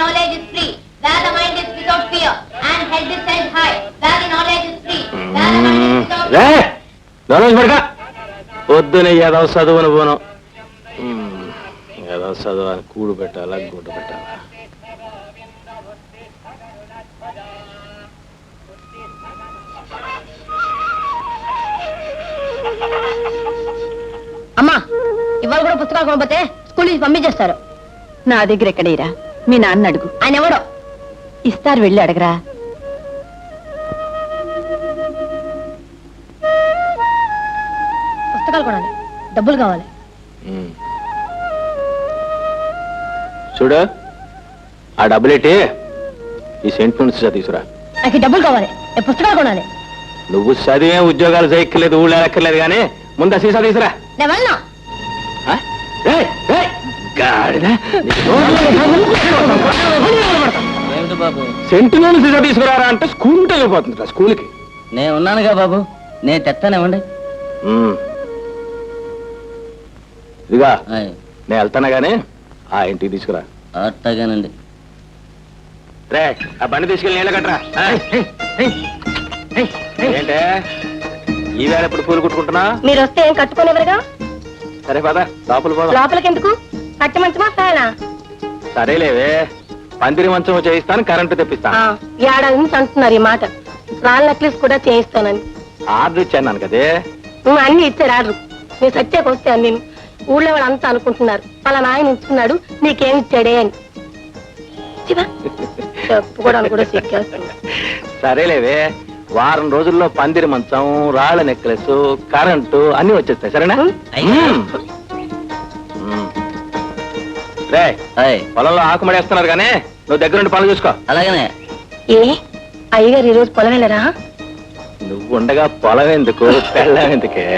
knowledge is free, where the mind is without fear, and head is held high, where the knowledge is free, where the mind is without fear. knowledge పడక పొద్దున ఏదో చదువును పోను ఏదో చదువు అని కూడు పెట్టాలా గుడ్డు పెట్టాలా. అమ్మా ఇవాళ కూడా పుస్తకాలు కొనకపోతే స్కూల్ నుంచి పంపించేస్తారు. నా దగ్గర ఎక్కడేరా, మీ నాన్న అడుగు. ఆయన ఎవడో ఇస్తారు, వెళ్ళి అడగరా. పుస్తకాలు కొనాలి, డబ్బులు కావాలి. చూడు ఆ డబ్బులేటి ఈ సెంట్ నుంచి తీసుకురా. నాకు డబ్బులు కావాలి, పుస్తకాలు కొనాలి. నువ్వు చదివే ఉద్యోగాలు చేయక్కర్లేదు, ఊళ్ళో ఎక్కర్లేదు, కానీ ముందు సీసా తీసుకురా. నేను వెళ్ళను. సెంటులోని సీసా తీసుకురారా అంటే స్కూల్ వెళ్ళిపోతుంది. స్కూల్కి నేను ఉన్నానుగా బాబు, నేను తెస్తానివ్వండి. ఇదిగా నేను వెళ్తానా గానీ ఆ ఇంటికి తీసుకురా. అట్టగానండి. రే ఆ బండి తీసుకెళ్ళి నీళ్ళ కట్టరా. ఏంటే ఈ వేళ ఎప్పుడు పూలు కుట్టుకుంటున్నా? మీరు వస్తే ఏం కట్టుకోనివ్వరుగా. సరే పద లోపల పోదాం. లోపలికి ఎందుకు? కట్టి మంచమా ఫ్యానా? సరేలేవే, పందిరి మంచం చేయిస్తాను, కరెంటు తెప్పిస్తాను. ఏడాది నుంచి అంటున్నారు ఈ మాట. రాళ్ళ నెక్లెస్ కూడా చేయిస్తానని ఆర్డర్ ఇచ్చాను కదే. అన్ని ఇచ్చారు ఆర్డర్. నేను సత్యాకి వస్తాను. నేను ఊళ్ళో వాళ్ళు అంతా అనుకుంటున్నారు పలానా ఆయన ఉంచుకున్నాడు నీకేమి ఇచ్చాడే అని. చెప్పుకోవడానికి కూడా సిగ్గేస్తుంది. సరేలేవే, వారం రోజుల్లో పందిరి మంచం, రాళ్ళ నెక్లెస్, కరెంటు అన్ని వచ్చేస్తాయి. సరేనా? రే పొలంలో ఆకుమడేస్తున్నారు కానీ నువ్వు దగ్గరుండి పనులు చూసుకో. అలాగనే. ఏ అయ్యగారు ఈరోజు పొలం వెళ్ళరా? నువ్వు ఉండగా పొలం ఎందుకు, పెళ్ళం ఎందుకే?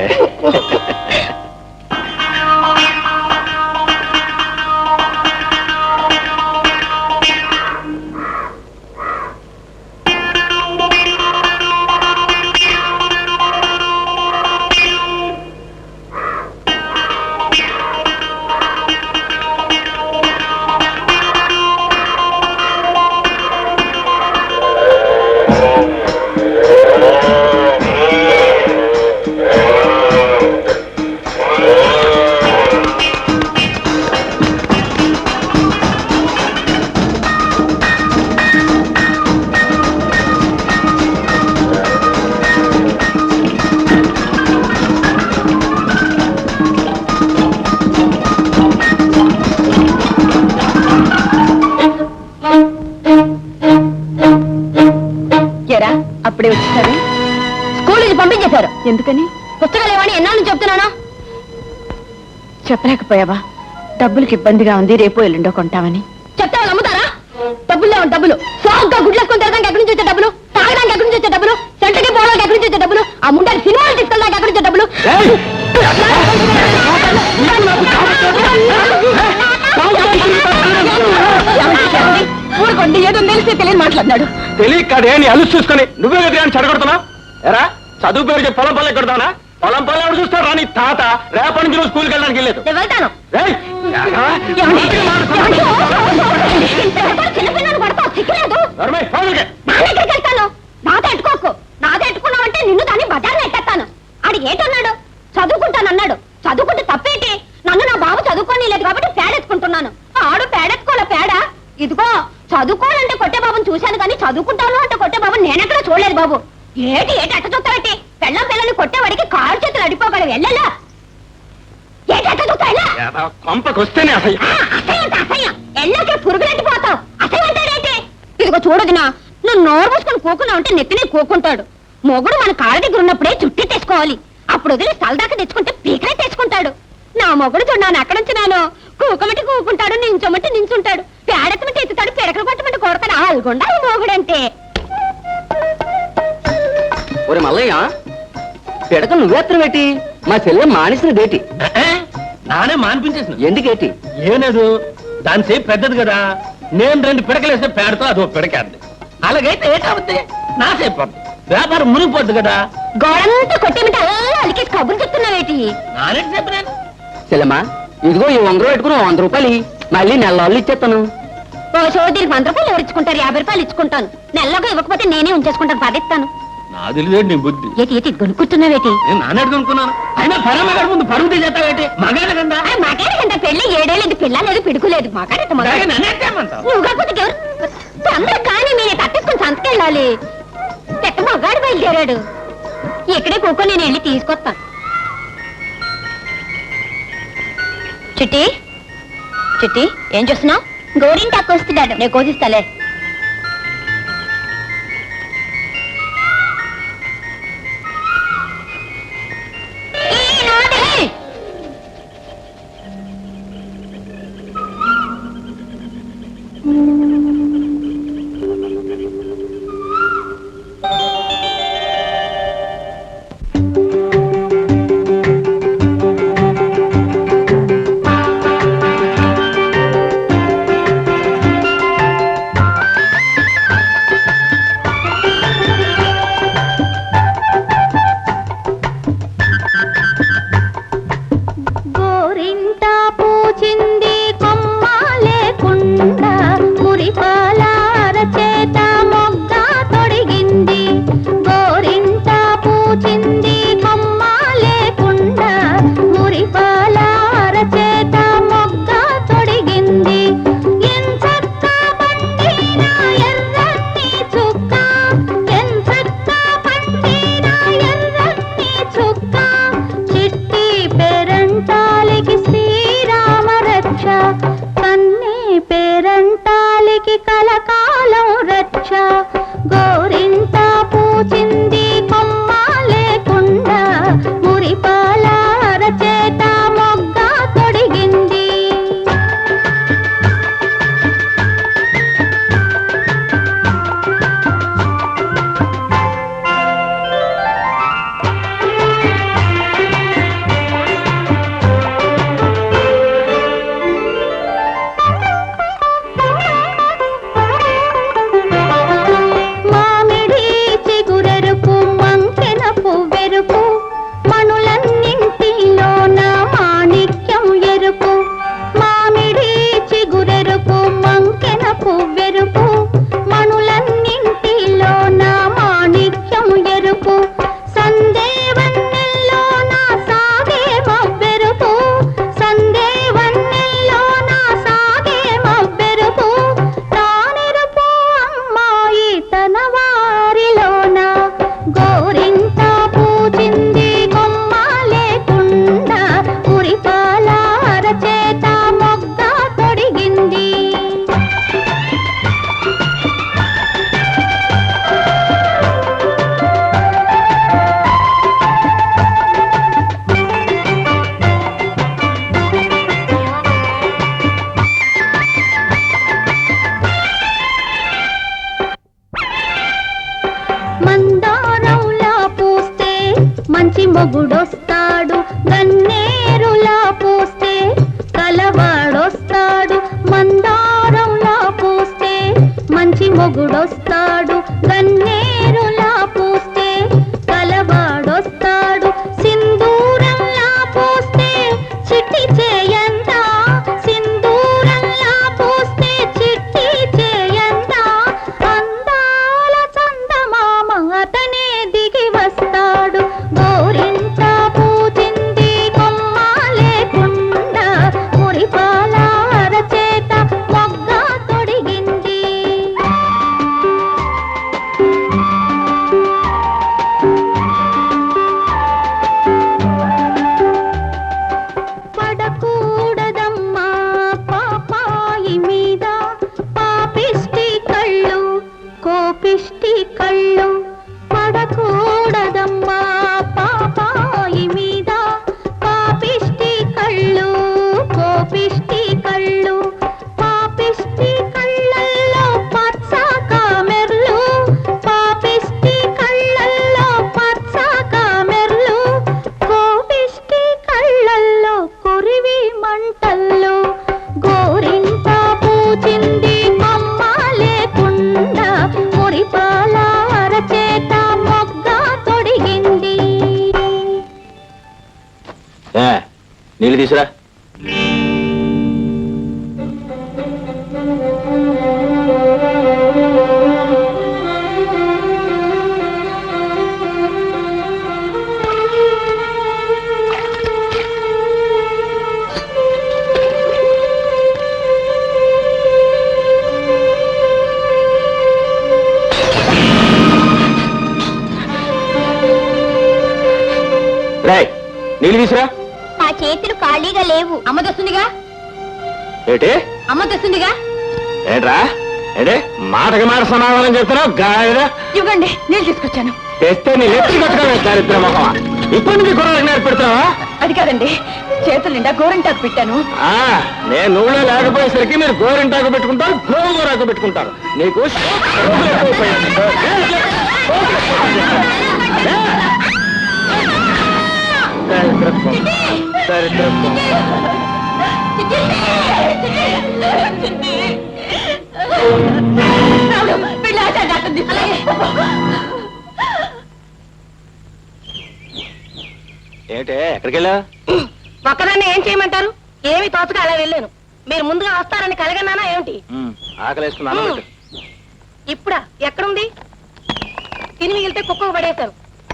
అప్పుడే వచ్చేసారు. స్కూల్ నుంచి పంపించేశారు. ఎందుకని? పుస్తకాలు ఏమని ఎన్నాళ్ళు చెప్తున్నానా? చెప్పలేకపోయావా? డబ్బులకి ఇబ్బందిగా ఉంది, రేపు ఎల్లుండో కొంటామని. చెప్తే వాళ్ళు అమ్ముతారా? డబ్బులు లేవు. డబ్బులు సోగ్గా గుడ్లేసుకొని తిరగడానికి ఎక్కడి నుంచి వచ్చే డబ్బులు? తాగడానికి ఎక్కడి నుంచి వచ్చే డబ్బులు? సెంటర్కి పోవడానికి ఎక్కడి నుంచి వచ్చే డబ్బులు? ఆ ముండని సినిమాలు తీసుకెళ్ళడానికి ఎక్కడి నుంచి డబ్బులు? ఊరుకోండి, ఏదో తెలిసి తెలియని మాట్లాడినాడు. తెలియకడే నీ అలుసు చూసుకొని నువ్వే ఎదురు చెడగొడుతున్నావు. ఎరా చదువు పేరు చెప్పి పొలం పనులు ఎక్కడతానా? పొలం పనులు ఎవరు చూస్తారా? నీ తాత రేపటి నుంచి నువ్వు స్కూల్కి వెళ్ళడానికి వెళ్ళలేదు. వెళ్తాను. చిన్నపిల్లలు పడతావు, సిగ్గులేదు. నాతో ఎట్టుకోకు. నాతో ఎట్టుకున్నావంటే నిన్ను దాన్ని బజార్లో ఎట్టేస్తాను. ఆడు ఏంటన్నాడు? చదువుకుంటానన్నాడు. చదువుకుంటే తప్పేంటి? నన్ను నా బాబు చదువుకొని లేదు కాబట్టి పేడెత్తుకుంటున్నాను. ఆడు పేడెత్తుకోలే. పేడ ఇదిగో చదువుకోవాలంటే కొట్టే బాబుని చూశాను కానీ చదువుకుంటాను అంటే కొట్టే బాబు నేనెక్కడ చూడలేదు బాబు. ఏటి ఏటి అట్ట చూస్తావేంటి? పెళ్ళం పిల్లని కొట్టేవాడికి కారు చేతులు అడిపోగలవు. వెళ్ళలా ఏటి అట్ట చూస్తా? కొంపకొస్తేనే అసహ్యం. అసహ్యం ఎల్లాకే పురుగులెట్టిపోతావు. అసహ్యం అంటాడేంటి? ఇదిగో చూడదునా, నువ్వు నోరు మూసుకొని కూకున్నావు అంటే నెత్తినే కూకుంటాడు. మొగుడు మన కాళ్ళ దగ్గర ఉన్నప్పుడే చుట్టెట్టేసుకోవాలి. అప్పుడు వదిలి సలదాకా తెచ్చుకుంటే పీకలే తెచ్చుకుంటాడు. నా మొగుడు చూడాను అక్కడుంచినాను. కూకమంటే కూకుంటాడు, నించోమంటే నించుంటాడు, పేడెత్తమంటే ఎత్తుతాడు, పిడకలు కొట్టమంటే కొడతాడు. ఆల్గొండాలి మొగుడంటే. ఒరే మల్లయ్య, పిడక నువ్వేత్తరం ఏంటి? మా చెల్లె మానేసిన డేటి. నానే మానిపించేసిన. ఎందుకేటి? ఏం లేదు, దాని సేపు పెద్దది కదా. నేను 2 పిడకలేస్తే పేడతో అదో పిడకేద్ది. అలాగైతే ఏటవుద్ది? నా సేపు వ్యాపారం మునిగిపోద్ది కదా. గోడంతా కొట్టేమిటి అలా అలికేసి కబుర్లు చెప్తున్నావేటి? నానేటి చెప్పినాను. చెల్లెమ్మా, ఇదిగో ఈ 100 పెట్టుకుని 100 రూపాయలు మళ్ళీ నెలలు ఇచ్చేస్తాను. ఓ చోదరికి 100 రూపాయలు ఎవరు ఇచ్చుకుంటారు? 50 రూపాయలు ఇచ్చుకుంటాను. నెలలోగా ఇవ్వకపోతే నేనే ఉంచేసుకుంటాను. పదిస్తాను. నా తెలియదు నీ బుద్ధి. ఏటి ఏటి గొనుక్కుంటున్నావేటి? నేను నాన్నడు అనుకున్నాను. అయినా పరమగారి ముందు పరుగు తీసేస్తావేంటి? మగాడు కదా. మగాడికంత పెళ్లి 7 ఏళ్ళది. పిల్ల లేదు, పిడుకు లేదు. మగాడట మగాడు. నన్నేమంటావు? నువ్వు కాకపోతే ఎవరు? అందరూ కానీ మీరు తప్పించుకుని సంతకెళ్ళాలి. పెద్ద మగాడు బయలుదేరాడు. ఇక్కడే కూకొని నేను వెళ్ళి తీసుకొస్తాను. చిట్టి చిట్టి, ఏం చేస్తున్నావు? గోరింటాకు వస్తున్నాడు. నేను కోసిస్తాలే. మొగుడొస్తాడు, గన్నేరులా పూస్తే కలవాడొస్తాడు. మందారంలా పూస్తే మంచి మొగుడొస్తాడు, గన్నేరులా పూస్తే కలవాడొస్తాడు. సింధూరంలా పూస్తే చిట్టి చేయంత, సింధూరంలా పూస్తే చిట్టి చేయంత. అందాల చందమామ అతనే దిగి వస్తాడు. గోరింట పూచింది కొమ్మ లేకుండా, మురిపాల అరచేత మొగ్గ తొడిగింది. పడకూడదమ్మా పాపాయి మీద పాపిష్టి కళ్ళు, కోపిష్టి కళ్ళు. పడకూడదమ్మా పాపాయి మీద పాపిష్టి కళ్ళు, కోపిష్టి కళ్ళు. పాపిష్టి కళ్ళల్లో పచ్చ కామెర్లు, పాపిష్టి కళ్ళల్లో పచ్చ కామెర్లు. కోపిష్టి కళ్ళల్లో కొరివి మంటల్లో. గోరింట పూచింది కొమ్మ లేకుండా, మురిపాల అరచేత మొగ్గ తొడిగింది. నీళ్ళు తీసురా. నీళ్ళు తీసురా. నా చేతులు ఖాళీగా లేవు. అమ్మ తెస్తుందిగా. ఏంటి అమ్మ తెస్తుందిగా. ఏంట్రా ఏంటి మాటకి మాట సమాధానం చెప్తున్నావు గాయరా. ఇవ్వండి, నీళ్ళు తీసుకొచ్చాను. తెస్తే నీ లెచ్చి కట్టుకోవే దారిద్ర మొహమా. ఇప్పుడు నుంచి గుర్రాలకు నేర్పెడుతున్నావా? అది కాదండి, చేతులు నిండా గోరింటాకు పెట్టాను. నేను నువ్వులో లేకపోయేసరికి మీరు గోరింటాకు పెట్టుకుంటారు, గోరాకు పెట్టుకుంటారు. నీకు ఏంటే ఎక్కడికి వెళ్ళా? ఒక్కదాన్ని ఏం చేయమంటారు? ఏమి తోచగా అలా వెళ్ళాను. మీరు ముందుగా వస్తారని కలగన్నానా ఏమిటి? ఆకలేసుకున్నాను. ఇప్పుడా? ఎక్కడుంది? తిని మిగిలితే కుక్కకు పడేశారు.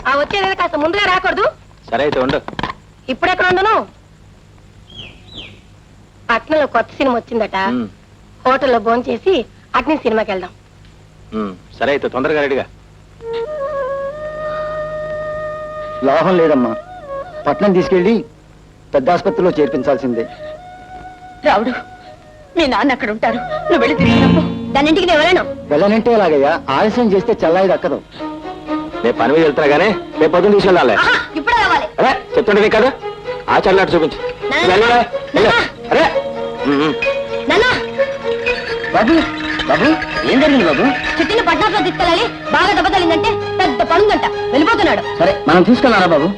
ఆ వచ్చేది కాస్త ముందుగా రాకూడదు? సరే అయితే ఉండు. ఇప్పుడు ఎక్కడ ఉండను? పట్నంలో కొత్త సినిమా వచ్చిందట. హోటల్లో భోంచేసి అట్నీ సినిమాకి వెళ్దాం. సరే అయితే తొందరగా రెడీగా. లాభం లేదమ్మా, పట్నం తీసుకెళ్లి పెద్ద ఆసుపత్రిలో చేర్పించాల్సిందే. రావుడు, మీ నాన్న అక్కడ ఉంటారు. నువ్వు వెళ్ళి తీసుకురాపో. దాని ఇంటికి నేను వెళ్ళను. వెళ్ళనంటే ఎలాగయ్యా? ఆలస్యం చేస్తే చల్లాయి దక్కదు. రేపు పని మీద వెళ్తున్నా గానీ రేపు పొద్దున్న తీసుకెళ్ళాలి. ఇప్పుడే రావాలి. అరే చెప్తుంటే నీకు కదా ఆచరణ చూపించు. అరే నాన్న, బాబు బాబు, ఏం జరిగింది బాబు? చిట్టిని పట్నాలో తీసుకెళ్ళాలి. బాగా దెబ్బ తగిలిందంటే పెద్ద పనుందంట. వెళ్ళిపోతున్నాడు. సరే, మనం తీసుకెళ్ళారా బాబు?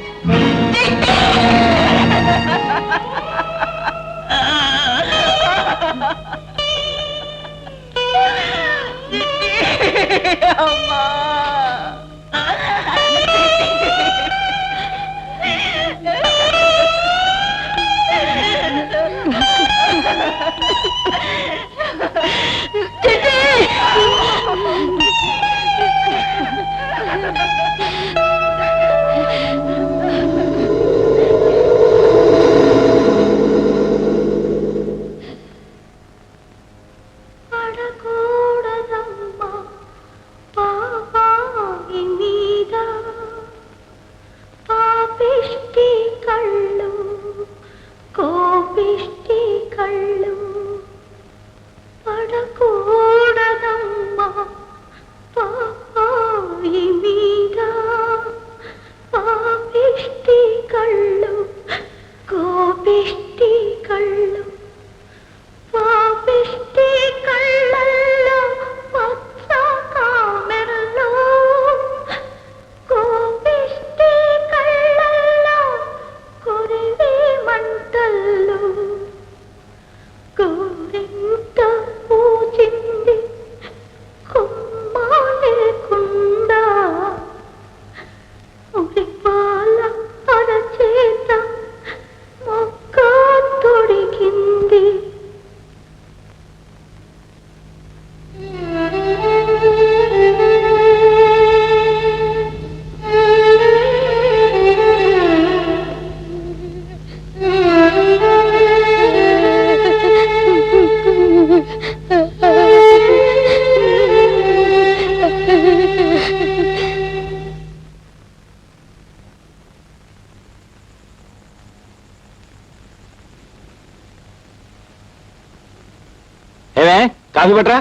ఏమే కాఫీ పట్టరా.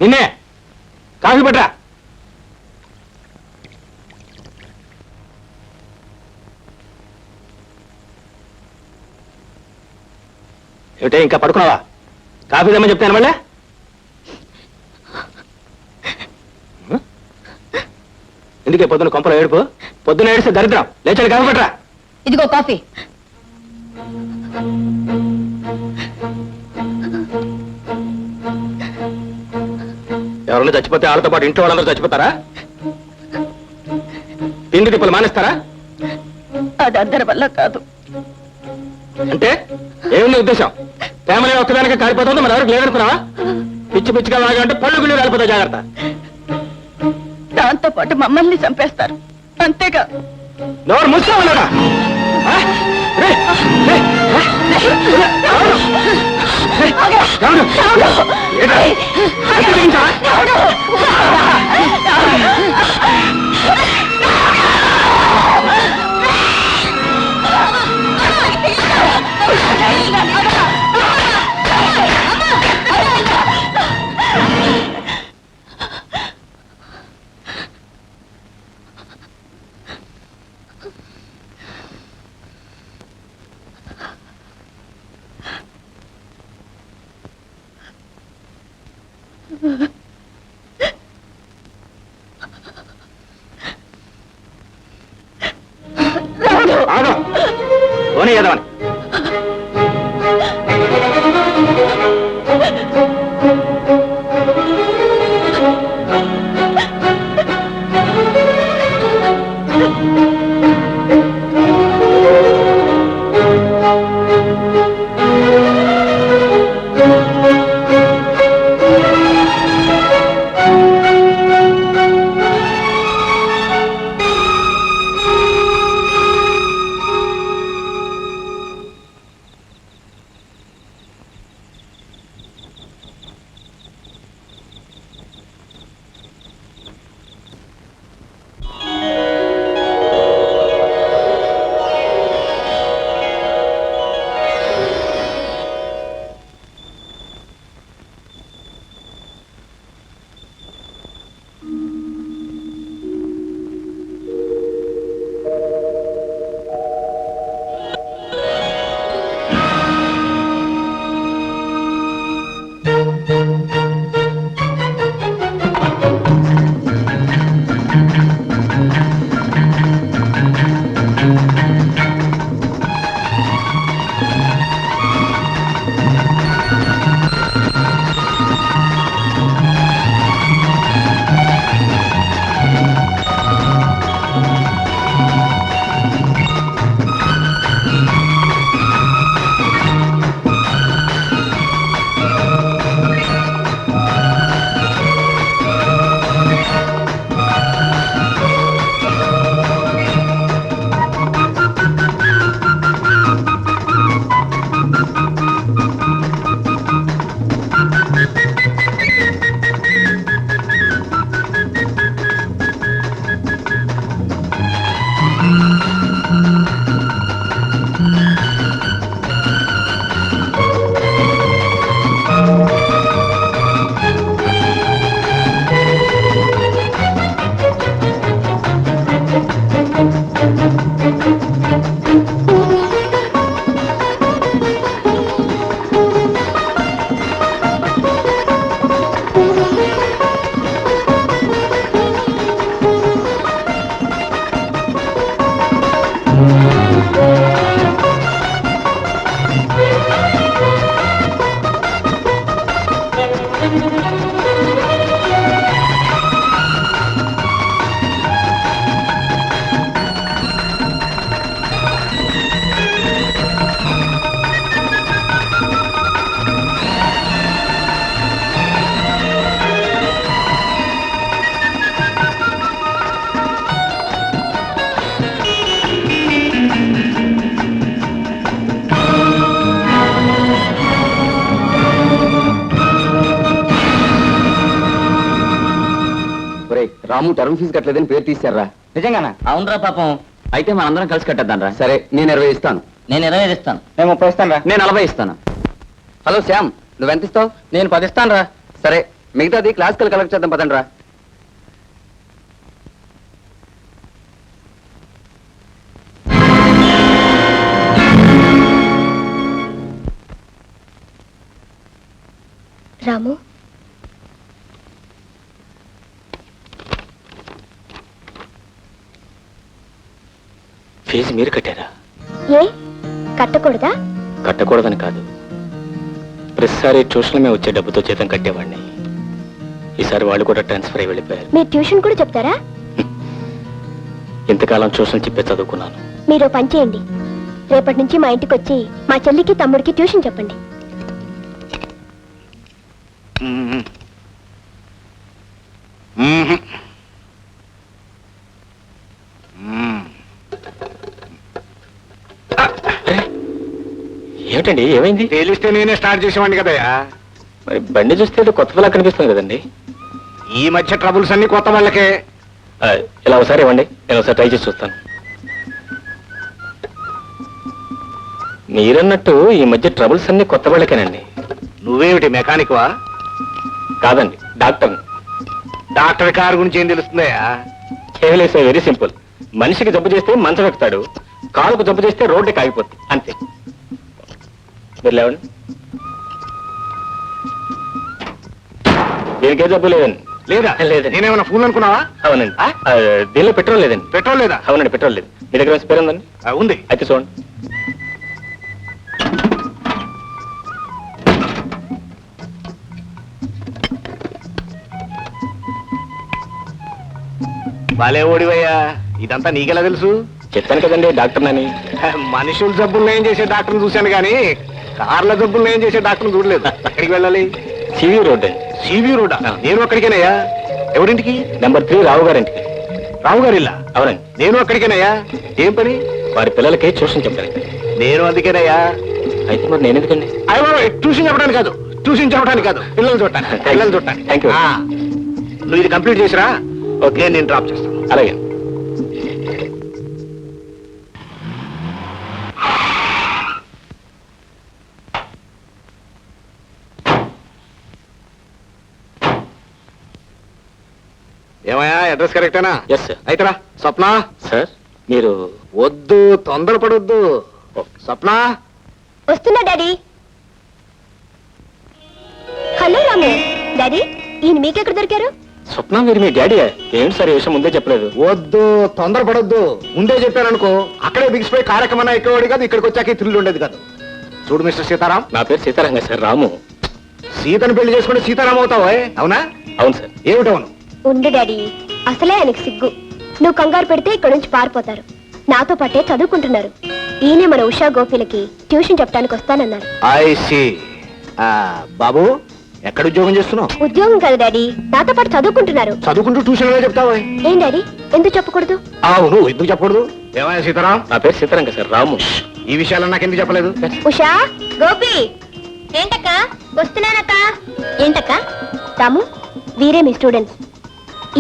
నిన్నే కాఫీ పట్టరా. ఏమిటే ఇంకా పడుకున్నావా? కాఫీ తెమ్మని చెప్తాను మళ్ళీ. ఎందుకే పొద్దున కొంపలో ఏడుపు? పొద్దున ఏడిస్తే దరిద్రం. లేచాడు కాఫీ పట్టరా. ఇదిగో కాఫీ. ఎవరన్నా చచ్చిపోతే వాళ్ళతో పాటు ఇంట్లో వాళ్ళందరూ చచ్చిపోతారా? తిండి తిప్పులు మానేస్తారా? అది అందరి వల్ల కాదు. అంటే ఏముంది ఉద్దేశం? ఫ్యామిలీ ఒక్కదానికి కాలిపోతుంది, మన ఎవరికి లేదనుకున్నావా? పిచ్చి పిచ్చిగా లాగంటే పళ్ళు గుళ్ళు కాలిపోతాయి, జాగ్రత్త. దాంతో పాటు మమ్మల్ని చంపేస్తారు, అంతేగా. నోరు మూసుకోవాలరా. ఆగం పోనీ ఏదవని రాము టర్మ్ ఫీజు కట్టలేదని పేరు తీశారా? నిజంగానా? అవునరా పాపం. అయితే మనందరం కలిసి కట్టేద్దాం రా. సరే, నేను 20 ఇస్తాను. నేను 20 ఇస్తాను. నేను 30 ఇస్తాను రా. నేను 40 ఇస్తాను. హలో శ్యామ్, నువ్వెంత ఇస్తావు? నేను 10 ఇస్తాను రా. సరే, మిగతాది క్లాసికల్ కలెక్ట్ చేద్దాం పదండి రా. రాము, ఫీజు మీరు కట్టారా? ఏ కట్టకూడదా? కట్టకూడదని కాదు, ప్రతిసారి ట్యూషన్ మేము వచ్చే డబ్బుతో జీతం కట్టేవాడిని. ఈసారి వాళ్ళు కూడా ట్రాన్స్ఫర్ అయి వెళ్ళిపోయారు. మీరు ట్యూషన్ కూడా చెప్తారా? ఇంతకాలం ట్యూషన్ చెప్పే చదువుకున్నాను. మీరు పని చేయండి, రేపటి నుంచి మా ఇంటికి వచ్చి మా చెల్లికి తమ్ముడికి ట్యూషన్ చెప్పండి. ఏమిటండి, ఏమైంది? తెలిస్తే నేనే స్టార్ట్ చేసేవాడిని కదయ్యా. మరి బండి చూస్తే ఏదో కొత్త పిల్ల కనిపిస్తుంది కదండి. ఈ మధ్య ట్రబుల్స్ అన్ని కొత్త వాళ్ళకే. ఇలా ఒకసారి ఇవ్వండి, నేను ఒకసారి ట్రై చేసి చూస్తాను. మీరన్నట్టు ఈ మధ్య ట్రబుల్స్ అన్ని కొత్త వాళ్ళకేనండి. నువ్వేమిటి మెకానిక్ వా? కాదండి, డాక్టర్. డాక్టర్ కారు గురించి ఏం తెలుస్తుందయ్యా? కేవలేసే వెరీ సింపుల్. మనిషికి జబ్బు చేస్తే మంచం ఎక్కుతాడు, కాలుకు జబ్బు చేస్తే రోడ్డుకి ఆగిపోతుంది, అంతే. మీరు లేవండి. దీనికే జబ్బు లేదండి. లేదా లేదండి. నేనేమన్నా ఫోన్ అనుకున్నావా? అవునండి. దీనిలో పెట్రోల్ లేదండి. పెట్రోల్ లేదా? అవునండి, పెట్రోల్ లేదు. మీ దగ్గర స్పేర్ ఉందండి? ఉంది. అయితే చూడండి. భలే ఓడివయ్యా, ఇదంతా నీకెలా తెలుసు? చెప్పాను కదండి డాక్టర్ నని. మనుషుల జబ్బులు ఏం చేసే డాక్టర్ని చూశాను కానీ కార్ల జబ్బులు ఏం చేసే డాక్టర్ని చూడలేదు. ఎక్కడికి వెళ్ళాలి? సివి రోడ్ అండి. సివి రోడ్డా? నేను అక్కడికేనయ్యా. ఎవరింటికి? నెంబర్ 3 రావు గారింటికి. రావు గారి ఇల్లా? అవునండి. నేను అక్కడికేనయ్యా. ఏం పని? వారి పిల్లలకి ట్యూషన్ చెప్పాను. నేను అందుకేనయ్యా. అయితే మరి నేను ఎందుకండి? అయ్యో, ట్యూషన్ చెప్పడానికి కాదు, ట్యూషన్ చెప్పడానికి కాదు, పిల్లలు చూడటానికి. పిల్లలు చూడటానికి. Thank you. నువ్వు ఇది కంప్లీట్ చేసిరా. ఓకే, నేను డ్రాప్ చేస్తాను. అలాగే. ఏమయ్యా, అడ్రస్ కరెక్టేనా? Yes sir. అయితేరా. స్వప్న. సార్ మీరు వద్దు, తొందరపడొద్దు. స్వప్న. వస్తున్నా డాడీ. హలో రాము. డాడీ, ఈయన మీకెక్కడ దొరికారు? స్వప్న మీరు మీ డాడీ? ఏంటి సార్ ఈ విషయం ముందే చెప్పలేదు? వద్దు, తొందరపడొద్దు. ముందే చెప్పాననుకో అక్కడే బిగిసిపోయి కార్యక్రమం ఎక్కేవాడు కాదు, ఇక్కడికి వచ్చాక థ్రిల్ ఉండేది కాదు. చూడు మిస్టర్ సీతారాం. నా పేరు సీతారాంగ సార్. రాము. సీతను పెళ్లి చేసుకుంటే సీతారాం అవుతావా? అవునా? అవును సార్. ఏమిటవును? ఉండు డాడీ, అసలే ఆయనకు సిగ్గు. నువ్వు కంగారు పెడితే ఇక్కడ నుంచి పారిపోతారు. నాతో పాటే చదువుకుంటున్నారు. ఈయనే మన ఉషా గోపిలకి ట్యూషన్ చెప్పడానికి వస్తానన్నారు. I see. బాబు, ఎక్కడ ఉద్యోగం చేస్తున్నావు? ఉద్యోగం కదా డాడీ, నాతో పాటు చదువుకుంటున్నారు. చదువుకుంటూ ట్యూషన్ చెప్తావా? ఏం డాడీ, ఎందుకు చెప్పకూడదు? అవును, ఎందుకు చెప్పకూడదు? ఏమయ్యా సీతారాం? నా పేరు సీతారాంగ సార్. రాము. ఈ విషయాలు నాకు ఎందుకు చెప్పలేదు? ఉషా, గోపి. ఏంటక్క? వస్తున్నానక్క. ఏంటక్క? రాము, వీరే మీ స్టూడెంట్స్.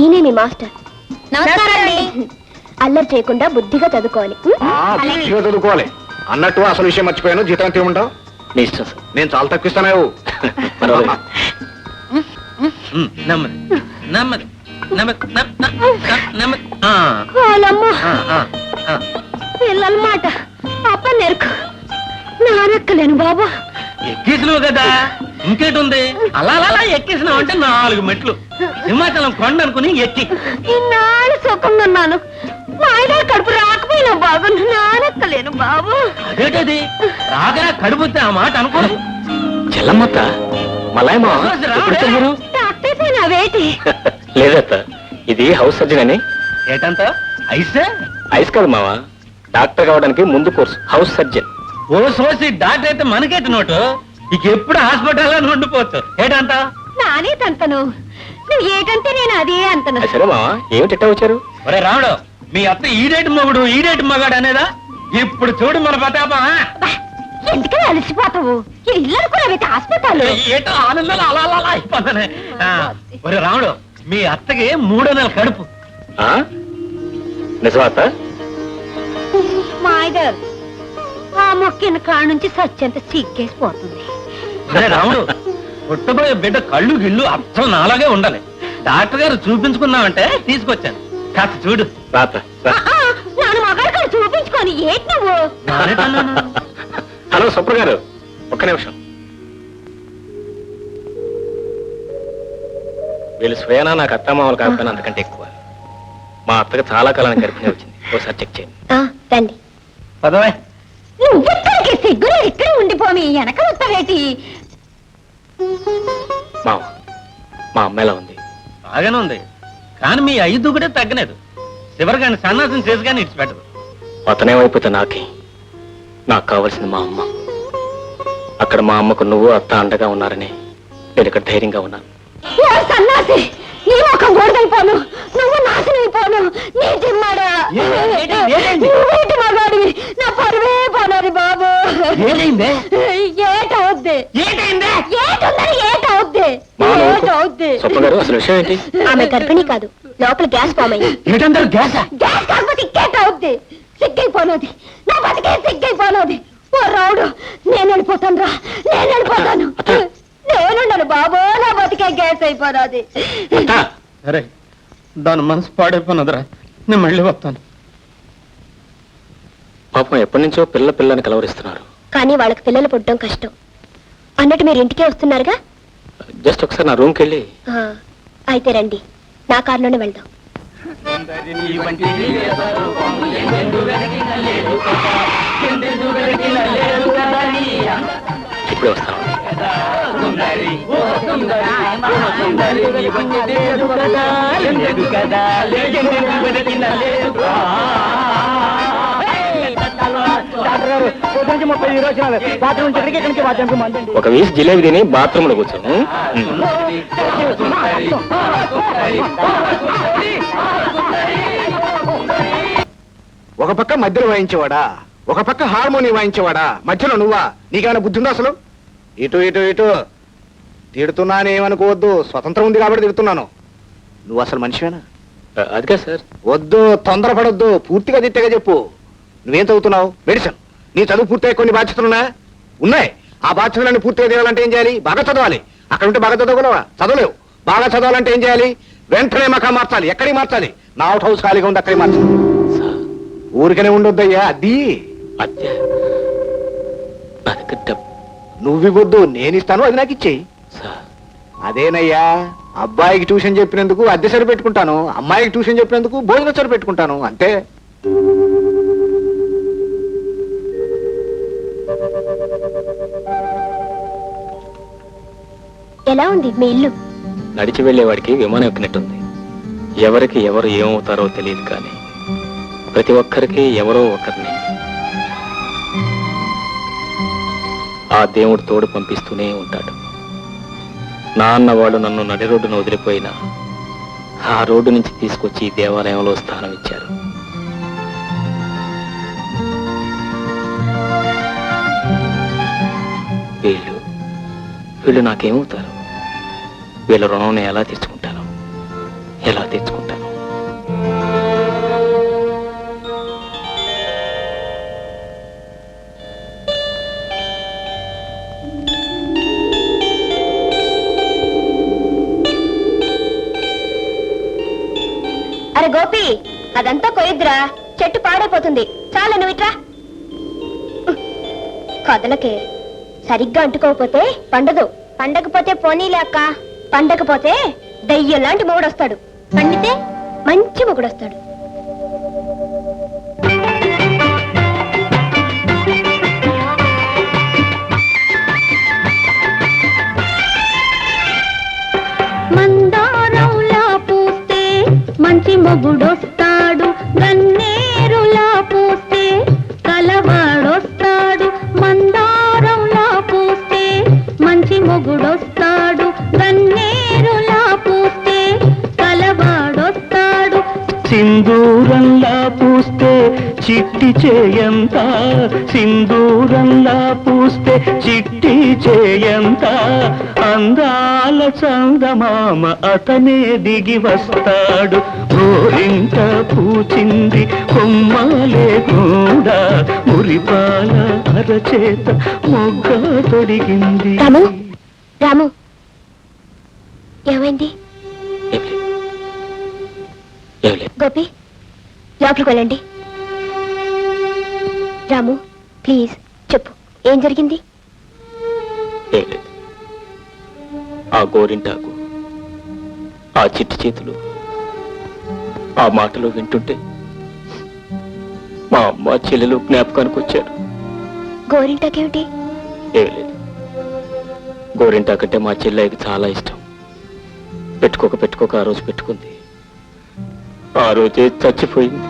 ఈయనే మీ మాస్టర్. అల్లరి చేయకుండా బుద్ధిగా చదువుకోవాలి. మంచిగా చదువుకోవాలి. అన్నట్టు అసలు విషయం మర్చిపోయాను. జీతం ఎంత ఇవ్వమంటావు? మీ ఇష్టం సార్. నేను చాలా తక్కువ ఇస్తాను. పర్వాలేదు. నెమ్మది నెమ్మది నెమ్మది నెమ్మది. పిల్లల మాట అప్ప నెరుకు నానెక్కలేను బాబా. ఎక్కేసినావు కదా, ఇంకేటుంది? అలా అలా ఎక్కేసినావు అంటే 4 మెట్లు. సింహాచలం కొండ అనుకుని ఎక్కి ఇన్నాళ్ళు సుఖంగా ఉన్నాను. మా ఆయన కడుపు రాకపోయినా బాబు, నానెక్కలేను బాబు. అదేటది రాగా కడుపుతే ఆ మాట అనుకోదు. చెల్లమ్మత్త మలాయమా ఎప్పుడు చెప్పారు? డాక్టర్ పైన వేటి లేదత్త, ఇది హౌస్ సర్జన్ అని. ఏటంత ఐసే? ఐస్ కాదు మావా, డాక్టర్ కావడానికి ముందు కోర్సు హౌస్ సర్జన్. ఓ సోసి డాక్టర్ అయితే మనకేటి నోటు. ఇక ఎప్పుడు హాస్పిటల్లో ఉండిపోవచ్చు. ఏటంత నానే తంతను, నువ్వు ఏటంటే నేను అదే అంతను. అది సరే మావా, ఏమిటి ఎట్టా వచ్చారు? ఒరే రాముడు, మీ అత్త ఈడేటి మొగుడు ఈడేటి మగాడు అనేదా? ఇప్పుడు చూడు మన ప్రతాపం. ఎందుకని అలసిపోతావు? ఈ ఇల్లు అనుకున్నావైతే హాస్పిటల్. ఏటో ఆనందాలు అలా అలా అయిపోతానే. ఒరే రాముడు, మీ అత్తకి 3వ నెల కడుపు. ఆ? నిజమా అత్త? మాయగారు, ఆ మొక్కిన కాడ నుంచి సత్యంత సిగ్గేసిపోతుంది. ఒరే రాముడు, పుట్టబోయే బిడ్డ కళ్ళు గిళ్ళు అచ్చం నాలాగే ఉండాలి. డాక్టర్ గారు చూపించుకున్నామంటే తీసుకొచ్చాను. కాస్త చూడు. రా అత్త, రా. నాన్న మగాడు కాడ చూపించుకొని ఏంటి నువ్వు? నానేటన్నాను. హలో సుప్ర గారు, ఒక్క నిమిషం. వీళ్ళు స్వయానా నాకు అత్తమామలు కాకపోయినా అంతకంటే ఎక్కువ. మా అత్తగా చాలా కాలానికి గర్భిణి వచ్చింది. ఒకసారి చెక్ చేయండి. రండి. పదవే. నువ్వు సిగ్గులు ఇక్కడ ఉండిపోమి వెనక వస్తావేటి? మావ, మా అమ్మ ఎలా ఉంది? బాగానే ఉంది, కానీ మీ 5 కూడా తగ్గలేదు. చివరిగాని సన్నాసం చేసి కానీ ఇచ్చిపెట్టదు. అతనేమైపోతే నాకే. నాకు కావాల్సింది మా అమ్మ. అక్కడ మా అమ్మకు నువ్వు అత్త అండగా ఉన్నారని నేను ఇక్కడ ధైర్యంగా ఉన్నాను. సన్నాసి, నీ ముఖం గోడైపోను, నువ్వు నాశనమైపోను. నీ జిమ్మాడా నువ్వేటి మగాడివి, నా పరువే పోనాది బాబు. ఏమైందే? ఏటవుద్ది? ఏంటైందే? ఏటుందని ఏటవుద్ది? ఏటవుద్ది? సుప్ర గారు, అసలు విషయం ఏంటి? ఆమె గర్భిణి కాదు, లోపల గ్యాస్ ఫామ్ అయ్యింది. ఏటంటారు? గ్యాసా? గ్యాస్ కాకపోతే ఇంకేటవుద్ది? సిగ్గైపోనది, నా బతికే సిగ్గైపోనది. ఓ రావుడు, నేను వెళ్ళిపోతాను రా, నేను వెళ్ళిపోతాను. నేనుండను బాబు, నా బతికే గ్యాస్ అయిపోనది. సరే, దాని మనసు పాడైపోయినదిరా. నేను మళ్ళీ వస్తాను. పాపం ఎప్పటి నుంచో పిల్లని కలవరిస్తున్నారు. కానీ వాళ్ళకి పిల్లలు పుట్టడం కష్టం. అన్నట్టు మీరు ఇంటికే వస్తున్నారుగా, జస్ట్ ఒకసారి నా రూమ్కి వెళ్ళి ఆ, అయితే రండి, నా కారులోనే వెళ్దాం. ఇప్పుడే వస్తాను. ఒక వీసి జిలేబీ తిని బాత్రూమ్ లో కూర్చోను. ఒక పక్క మధ్యలో వాయించేవాడా, ఒక పక్క హార్మోని వాయించేవాడా, మధ్యలో నువ్వా? నీకేమైనా బుద్ధి ఉందా అసలు? ఇటు ఇటు ఇటు తిడుతున్నానేమనుకోవద్దు, స్వతంత్రం ఉంది కాబట్టి తిడుతున్నాను. నువ్వు అసలు మనిషివేనా? అదిగా సార్. వద్దు, తొందరపడొద్దు, పూర్తిగా తిట్టగా చెప్పు. నువ్వేం చదువుతున్నావు? మెడిసిన్. నీ చదువు పూర్తయ్యే కొన్ని బాధ్యతలున్నా ఉన్నాయి. ఆ బాధ్యతలన్నీ పూర్తిగా తీరాలంటే ఏం చేయాలి? బాగా చదవాలి. అక్కడ ఉంటే బాగా చదవగలవా? చదవలేవు. బాగా చదవాలంటే ఏం చేయాలి? వెంటనే మకా మార్చాలి. ఎక్కడికి మార్చాలి? నా అవుట్ హౌస్ ఖాళీగా ఉంది, అక్కడికి మార్చాలి. ఊరికనే ఉండొద్దయ్యా, అది అద్దె నా దగ్గర డబ్బు నువ్వివద్దు, నేనిస్తాను, అది నాకు ఇచ్చేయి. సార్. అదేనయ్యా, అబ్బాయికి ట్యూషన్ చెప్పినందుకు అద్దె సరి పెట్టుకుంటాను, అమ్మాయికి ట్యూషన్ చెప్పినందుకు భోజనం సరి పెట్టుకుంటాను, అంతే. ఎలా ఉంది మీ ఇల్లు? నడిచి వెళ్ళేవాడికి విమానం ఎక్కినట్టుంది. ఎవరికి ఎవరు ఏమవుతారో తెలియదు, కానీ ప్రతి ఒక్కరికి ఎవరో ఒకరిని ఆ దేవుడు తోడు పంపిస్తూనే ఉంటాడు. నా అన్నవాళ్ళు నన్ను నడి రోడ్డును వదిలిపోయినా ఆ రోడ్డు నుంచి తీసుకొచ్చి ఈ దేవాలయంలో స్థానం ఇచ్చారు. వీళ్ళు నాకేమవుతారు? వీళ్ళ రుణం నేను ఎలా తెచ్చుకుంటాను? ఎలా తెచ్చుకుంటాను? అరే గోపి, అదంతా కొయ్యద్దురా, చెట్టు పాడైపోతుంది. చాలా నువ్వు ఇట్రా. కదలకే, సరిగ్గా అంటుకోకపోతే పండదు. పండకపోతే పోనీలే అక్క, పండకపోతే దయ్యం లాంటి మొగుడొస్తాడు, పండితే మంచి మొగుడొస్తాడు. మందారంలా పూస్తే మంచి మొగుడొస్తాడు, గన్నేరులా పూస్తే కలవాడొస్తాడు. మందారంలా పూస్తే మంచి మొగుడొస్తాడు, గన్నేరులా పూస్తే కలవాడొస్తాడు. సింధూరంలా పూస్తే చిట్టి చేయంత, సింధూరంలా పూస్తే చిట్టి చేయంత, అందాల చందమామ అతనే దిగి వస్తాడు. గోరింట పూచింది కొమ్మలే కూడా, మురిపాల అరచేత మొగ్గ తొడిగింది. రాము, రాము, ఏమైంది? గోపి, లోపలికి వెళ్ళండి. రాము ప్లీజ్ చెప్పు, ఏం జరిగింది? ఆ గోరింటాకు, ఆ చిట్టి చేతులు, ఆ మాటలు వింటుంటే మా అమ్మ చెల్లెలు జ్ఞాపకానికి వచ్చారు. గోరింటాకేమిటి? ఏం లేదు, గోరింటాకంటే మా చెల్లెకి చాలా ఇష్టం. పెట్టుకోక ఆ రోజు పెట్టుకుంది, ఆ రోజే చచ్చిపోయింది.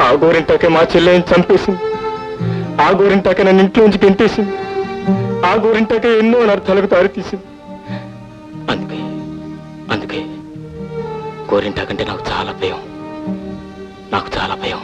ఆ గోరింటాకే మా చెల్లెని చంపేసింది. ఆ గోరింటాకే నన్ను ఇంట్లోంచి గెంటేసింది. ఆ గోరింటాకే ఎన్నో అనర్థాలకు దారితీసింది. అందుకే గోరింటాకంటే నాకు చాలా భయం, నాకు చాలా భయం.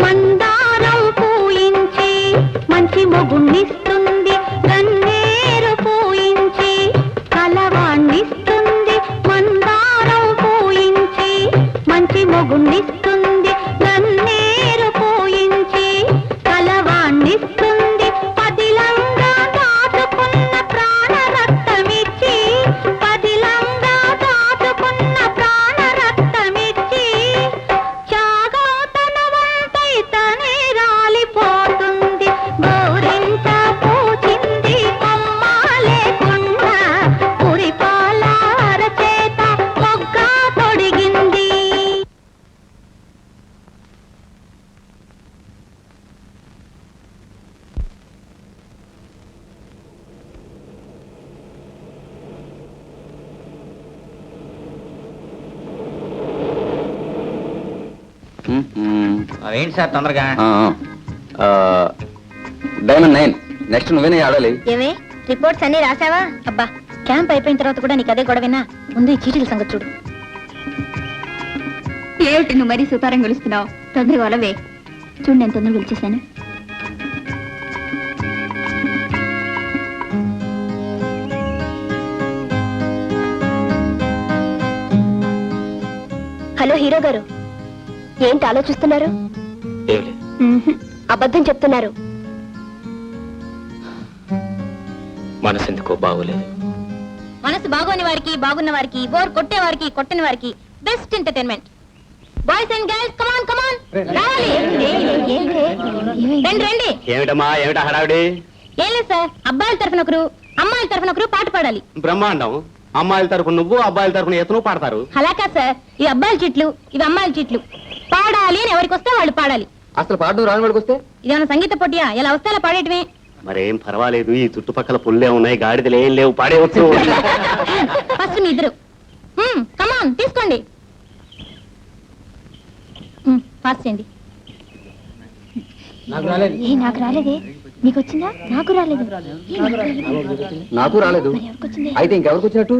మందారం పూయించి మంచి మొగుణ్ణిస్తుంది, గన్నేరు పూయించి కలవాణ్ణిస్తుంది. మందారం పూయించి మంచి మొగుణ్ణిస్తుంది, గన్నేరు పూయించి కలవాణ్ణిస్తుంది. పదిలంగా దాచుకున్న ప్రాణ రక్తమిచ్చి ఏంటి సార్ తొందరగా? డైమండ్ 9 నెక్స్ట్ నువ్వేనే ఆడాలి. ఏమే రిపోర్ట్స్ అన్ని రాసావా? అబ్బా క్యాంప్ అయిపోయిన తర్వాత కూడా నీకు అదే గొడవేనా? ముందు ఈ చీటీల సంగతి చూడు. ఏమిటి నువ్వు మరీ సుతారం గెలుస్తున్నావు? తొందరగా వలవే. చూడు నేను తొందరగా గెలిచేశాను. హలో హీరో గారు, ఏంటి ఆలోచిస్తున్నారు? ఏం లేదు. అబద్ధం చెప్తున్నారు. మనసు ఎందుకో బాగోలేదు. మనసు బాగోని వారికి, బాగున్న వారికి, బోర్ కొట్టే వారికి, కొట్టని వారికి best entertainment. Boys and girls come on come on రావాలి. రండి రండి. ఏమిటమ్మా ఏమిటా హడావిడి? ఏం లేదు సార్, అబ్బాయిల తరఫున ఒకరు, అమ్మాయిల తరఫున ఒకరు పాట పాడాలి. బ్రహ్మాండం. అమ్మాయిల తరపున నువ్వు, అబ్బాయిల తరపున ఎతను పాడతారు. అలాగా సార్, ఈ అబ్బాయిల చిట్లు, ఇవి అమ్మాయిల చిట్లు. పాడాలి అని ఎవరికి వస్తే వాళ్ళు పాడాలి. అసలు పాడు రాని వాడికి వస్తే ఇదేమన్నా సంగీత పోటీయా? ఎలా వస్తే అలా పాడేయటమే. మరేం పర్వాలేదు, ఈ చుట్టుపక్కల పుల్లే ఉన్నాయి, గాడిదలు ఏం లేవు, పాడేవచ్చు. ఫస్ట్ మీ ఇద్దరు కమాన్ తీసుకోండి. ఫాస్ట్ అండి. నాకు రాలేదే. మీకు వచ్చిందా? నాకు రాలేదు. నాకు రాలేదు. అయితే ఇంకెవరికి వచ్చినట్టు?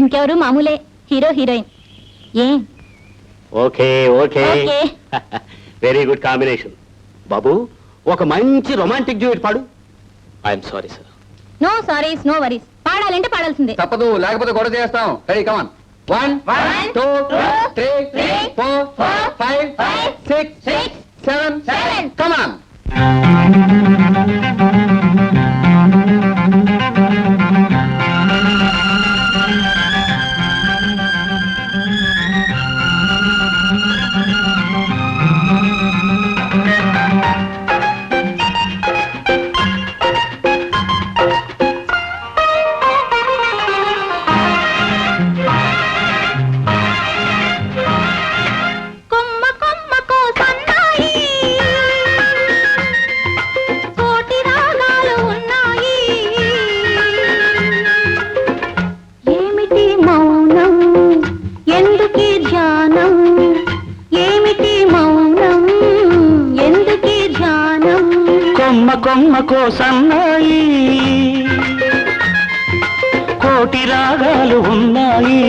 ఇంకెవరు మామూలే, హీరో హీరోయిన్. ఏ okay okay, okay. Very good combination. బాబు ఒక మంచి రొమాంటిక్ డ్యూయట్ పాడు. I'm sorry sir. No sorries no worries. పాడాలంటే పాడాల్సిందే. తప్పదు, లేకపోతే గొడవ చేస్తాం. Ready come on. 1 2 3 4 5 6 7 కమాన్. కొమ్మ కొమ్మకో సన్నాయి, కోటి రాగాలు ఉన్నాయి. ఏమిటి మౌనం, ఎందుకీ ధ్యానం? ఏమిటి మౌనం, ఎందుకీ ధ్యానం? కొమ్మ కొమ్మకో సన్నాయి, కోటి రాగాలు ఉన్నాయి.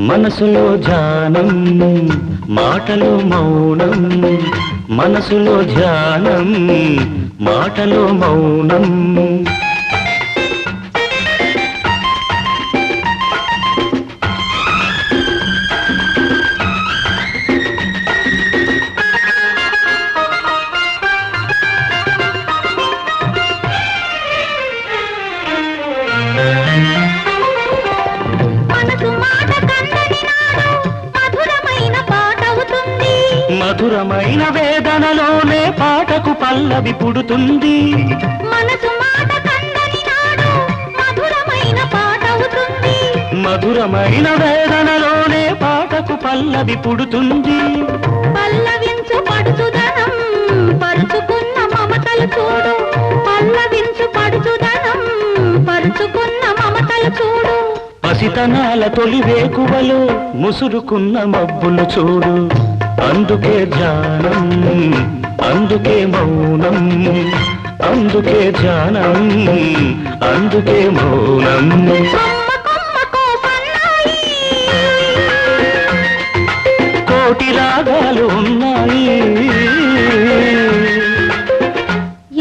మనసులో ధ్యానం, మాటలో మౌనం. మనసులో ధ్యానం, మాటలో మౌనం. మనసు మాట కందని నాడు మధురమైన పాట అవుతుంది. మధురమైన వేదనలోనే పాటకు పల్లవి పుడుతుంది. మనసు మాట కందని నాడు మధురమైన పాట అవుతుంది. మధురమైన వేదనలోనే పాటకు పల్లవి పుడుతుంది. పల్లవించు పడుచుదనం, పరుచుకున్న మమతలు చూడు. పల్లవించు పడుచుదనం, పరుచుకున్న మమతలు చూడు. పసితనాల తొలి వేకువలో ముసురుకున్న మబ్బులు చూడు. అందుకే ధ్యానం, అందుకే మౌనం. అందుకే ధ్యానం, అందుకే మౌనం. కొమ్మ కొమ్మకో సన్నాయి, కోటి రాగాలు ఉన్నాయి.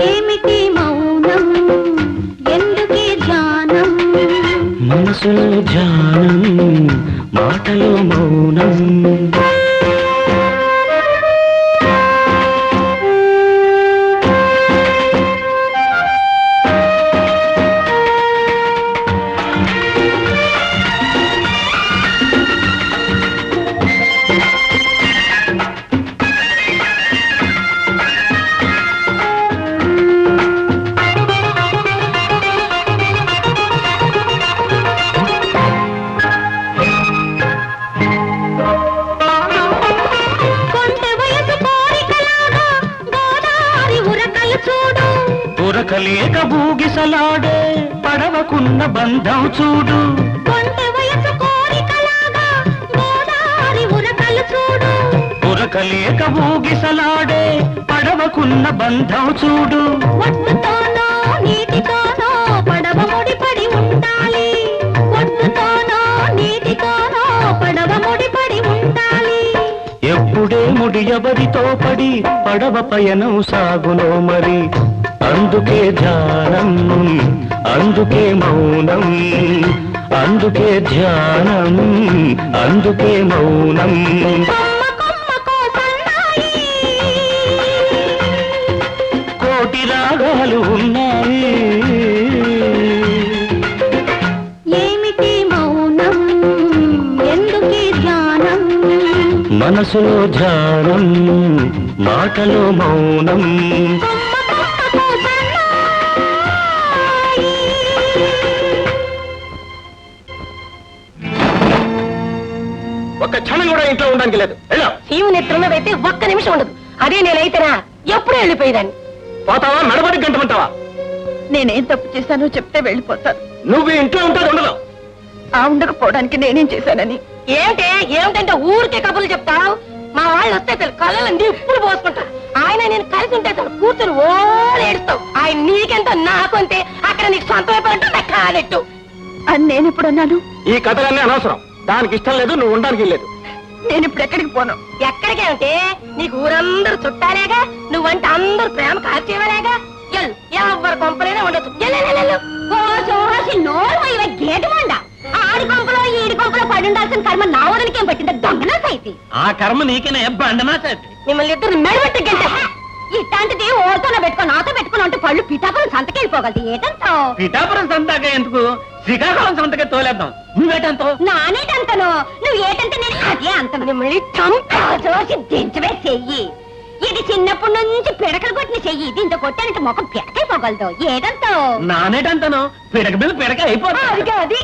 ఏమిటి మౌనం, ఎందుకీ ధ్యానం? మనసులో ధ్యానం, మాటలో మౌనం. కొంటె వయసు కోరికలాగా గోదావరి ఉరకలు చూడు. ఉరకలేక బూగిసలాడే పడవకున్న బంధం చూడు. కొంటె వయసు కోరికలాగా గోదావరి ఉరకలు చూడు. దొరకలేక ఊగిసలాడే పడవకున్న బంధం చూడు. ఒడ్డుతోనో నీటితోనో పడవ ముడిపడి ఉండాలి. ఒడ్డుతోనో నీటితోనో పడవ ముడిపడి ఉండాలి. ఎప్పుడే ముడి ఎవరితో పడి పడవ పయనం సాగునో మరి. అందుకే ధ్యానం, అందుకే మౌనం, అందుకే ధ్యానం, అందుకే మౌనం. కొమ్మ కొమ్మకో సన్నాయి, కోటి రాగాలు ఉన్నాయి. ఏమిటి మౌనం, ఎందుకీ ధ్యానం? మనసులో ధ్యానం, మాటలో మౌనం. కొమ్మ కొమ్మకో సన్నాయి. ఒక్క క్షణం కూడా ఇంట్లో ఉండడానికి లేదు. వెళ్ళా సీము నెత్తున్నదైతే ఒక్క నిమిషం ఉండదు. అదే నేనైతేనా ఎప్పుడూ వెళ్ళిపోయేదాన్ని. పోతావా నడబడి గంటమంటావా? నేనేం తప్పు చేశానో చెప్తే వెళ్ళిపోతాను. నువ్వు ఈ ఇంట్లో ఉంటుంది ఉండదు. ఆ ఉండకపోవడానికి నేనేం చేశానని. ఏమిటంటే ఊరికే కబుర్లు చెప్తావు. మా వాళ్ళు వస్తే తను కళ్ళని ఇప్పుడు పోసుకుంటారు. ఆయన నేను కలిసి ఉంటే తను కూతురు ఓ ఏడుస్తావు. ఆయన నీకెంత నాకు అంతే. అక్కడ నీకు సొంతం అయిపోయినట్టు నాకు కానట్టు అని నేను ఇప్పుడు అన్నాను. ఈ కథలన్నీ అనవసరం. దానికి ఇష్టం లేదు, నువ్వు ఉండడానికి లేదు. నేను ఇప్పుడు ఎక్కడికి పోను. ఎక్కడికి అంటే నీకు ఊరందరూ చుట్టాలేగా. నువ్వంటే అందరూ ప్రేమ కాల్చేవాలేగా. ఎల్లు ఎవరు కొంపలైనా ఉండొచ్చు. గేటు మండ ఆడి కొంపలో ఈడి కొంపలో పడి ఉండాల్సిన కర్మ నా వదనికేం పట్టింది దొంగనా సైతి. ఆ కర్మ నీకేనే బండనా చేతి. మిమ్మల్ని ఇద్దరు మెడబెట్టి గంట. ఇట్లాంటిది ఓడితోనే పెట్టుకో నాతో పెట్టుకుని అంటే పళ్ళు పిఠాపురం సంతకెళ్ళిపోగలదు. ఏటంతో పిఠాపురం సంతాక ఎందుకు, శ్రీకాకుళం సంతకే తోలేద్దాం. నువ్వేటంతో? నానేటంతను నువ్వు ఏటంటే నేను అదే అంతను. మిమ్మల్ని చూసి దించవే చెయ్యి. ఇది చిన్నప్పటి నుంచి పిడకలు కొట్టిన చెయ్యి. దీంతో కొట్టానంటే ముఖం పిడకైపోగలదు. ఏటంతో నానేటంతను పిడక బిల్లు పిడక అయిపోతా. అది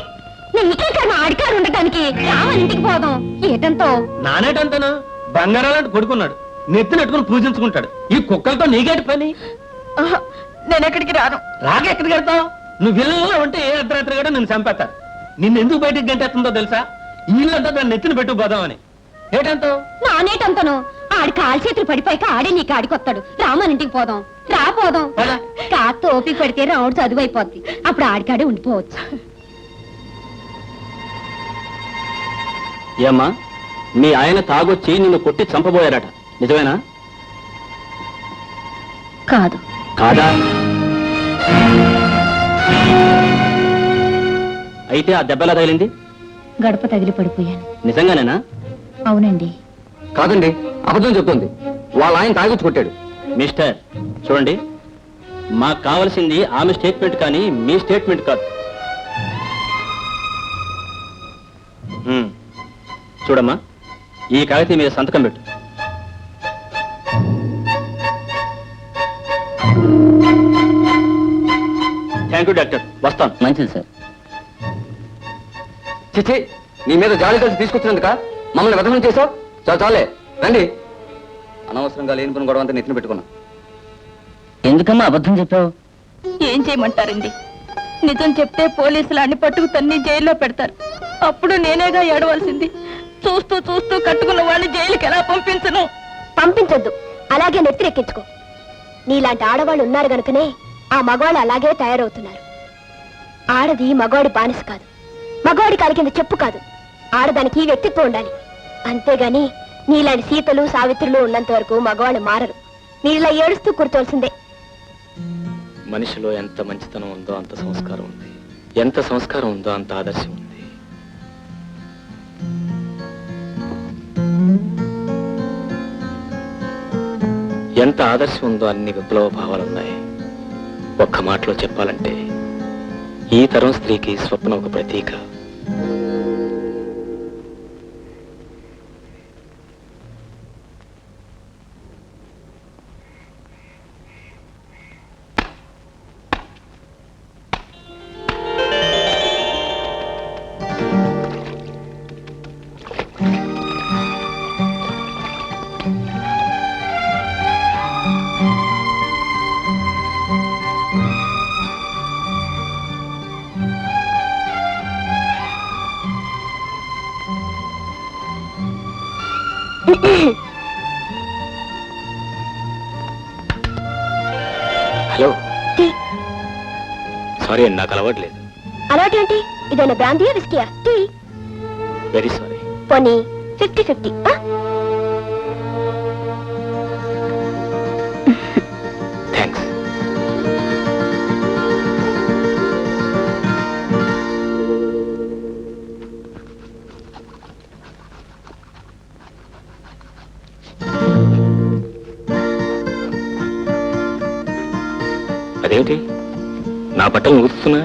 నీకే కన్నా ఆడికారు ఉండటానికి రామని ఇంటికి పోదాం. ఏటంతో నానేటంతను బంగారాలంటే కొడుకున్నాడు. నెత్తిని పెట్టుకుని పూజించుకుంటాడు. ఈ కుక్కలతో నీకేటి పని? నేను ఎక్కడికి రాను. రాక ఎక్కడికి వెళ్తావు? నువ్వు విల్లలో ఉంటే ఏ అర్ధరాత్రి కూడా నిన్ను చంపేస్తారు. నిన్ను ఎందుకు బయటికి గంటేస్తుందో తెలుసా? ఇల్లంతా దాన్ని నెత్తిని పెట్టు పోదామని. ఏటంతో? నానేటంతను ఆడి కాలు చేతులు పడిపోయాక ఆడే నీకు ఆడికొస్తాడు. రామని ఇంటికి పోదాం. రా పోదాం. పద. కాస్త ఓపిక పడితే రావుడు చదువు అయిపోద్ది. అప్పుడు ఆడికాడే ఉండిపోవచ్చు. ఏమ్మా, మీ ఆయన తాగొచ్చి నిన్ను కొట్టి చంపబోయారట, నిజమేనా? కాదు. కాదా? అయితే ఆ దెబ్బలా తగిలింది? గడప తగిలి పడిపోయాను. నిజంగానేనా? అవునండి. కాదండి, అబద్ధం చెప్తుంది. వాళ్ళ ఆయన తాగొచ్చి కొట్టాడు. మిస్టర్, చూడండి, మాకు కావలసింది ఆమె స్టేట్మెంట్ కానీ మీ స్టేట్మెంట్ కాదు. చూడమ్మా, ఈ కాగితం మీద సంతకం పెట్టు. థ్యాంక్ యూ డాక్టర్, వస్తాను. మంచిది సార్. చిచి, నీ మీద జాలి కలిసి తీసుకొచ్చినందుక మమ్మల్ని వదనం చేసావు. చాలే రండి. అనవసరంగా లేని పని గొడవ అంతా నెత్తిన పెట్టుకున్నా. ఎందుకమ్మా అబద్ధం చెప్పావు? ఏం చేయమంటారండి? నిజం చెప్తే పోలీసులు అన్ని పట్టుకు తన్ని జైల్లో పెడతారు. అప్పుడు నేనేగా ఏడవలసింది. చూస్తూ చూస్తూ కట్టుకున్న వాళ్ళని జైలుకి ఎలా పంపించను? పంపించొద్దు, అలాగే నెత్తిరెక్కించుకో. నీలాంటి ఆడవాళ్ళు ఉన్నారు గనుకనే ఆ మగవాళ్ళు అలాగే తయారవుతున్నారు. ఆడది మగవాడి బానిస కాదు, మగవాడి కాలి కింద చెప్పు కాదు. ఆడదానికి వ్యక్తిత్వం ఉండాలి. అంతేగాని నీలాంటి సీతలు సావిత్రులు ఉన్నంత వరకు మగవాళ్ళు మారరు. నీలా ఏడుస్తూ కూర్చోవలసిందే. మనిషిలో ఎంత మంచితనం ఉందో అంత సంస్కారం ఉంది. ఎంత సంస్కారం ఉందో అంత ఆదర్శం ఉంది. ఎంత ఆదర్శం ఉందో అన్ని విప్లవ భావాలున్నాయి. ఒక్క మాటలో చెప్పాలంటే ఈ తరం స్త్రీకి స్వప్నం ఒక ప్రతీక. Hello tea. సారీ అండి, నాకు అలవాట్లేదు. అలాంటి ఇదైనా బ్రాందీయా విస్కీయా? టీ. Very sorry. పోనీ 50-50. థ్యాంక్స్. అదేమిటి నా బట్టలు ఊరుస్తున్నా?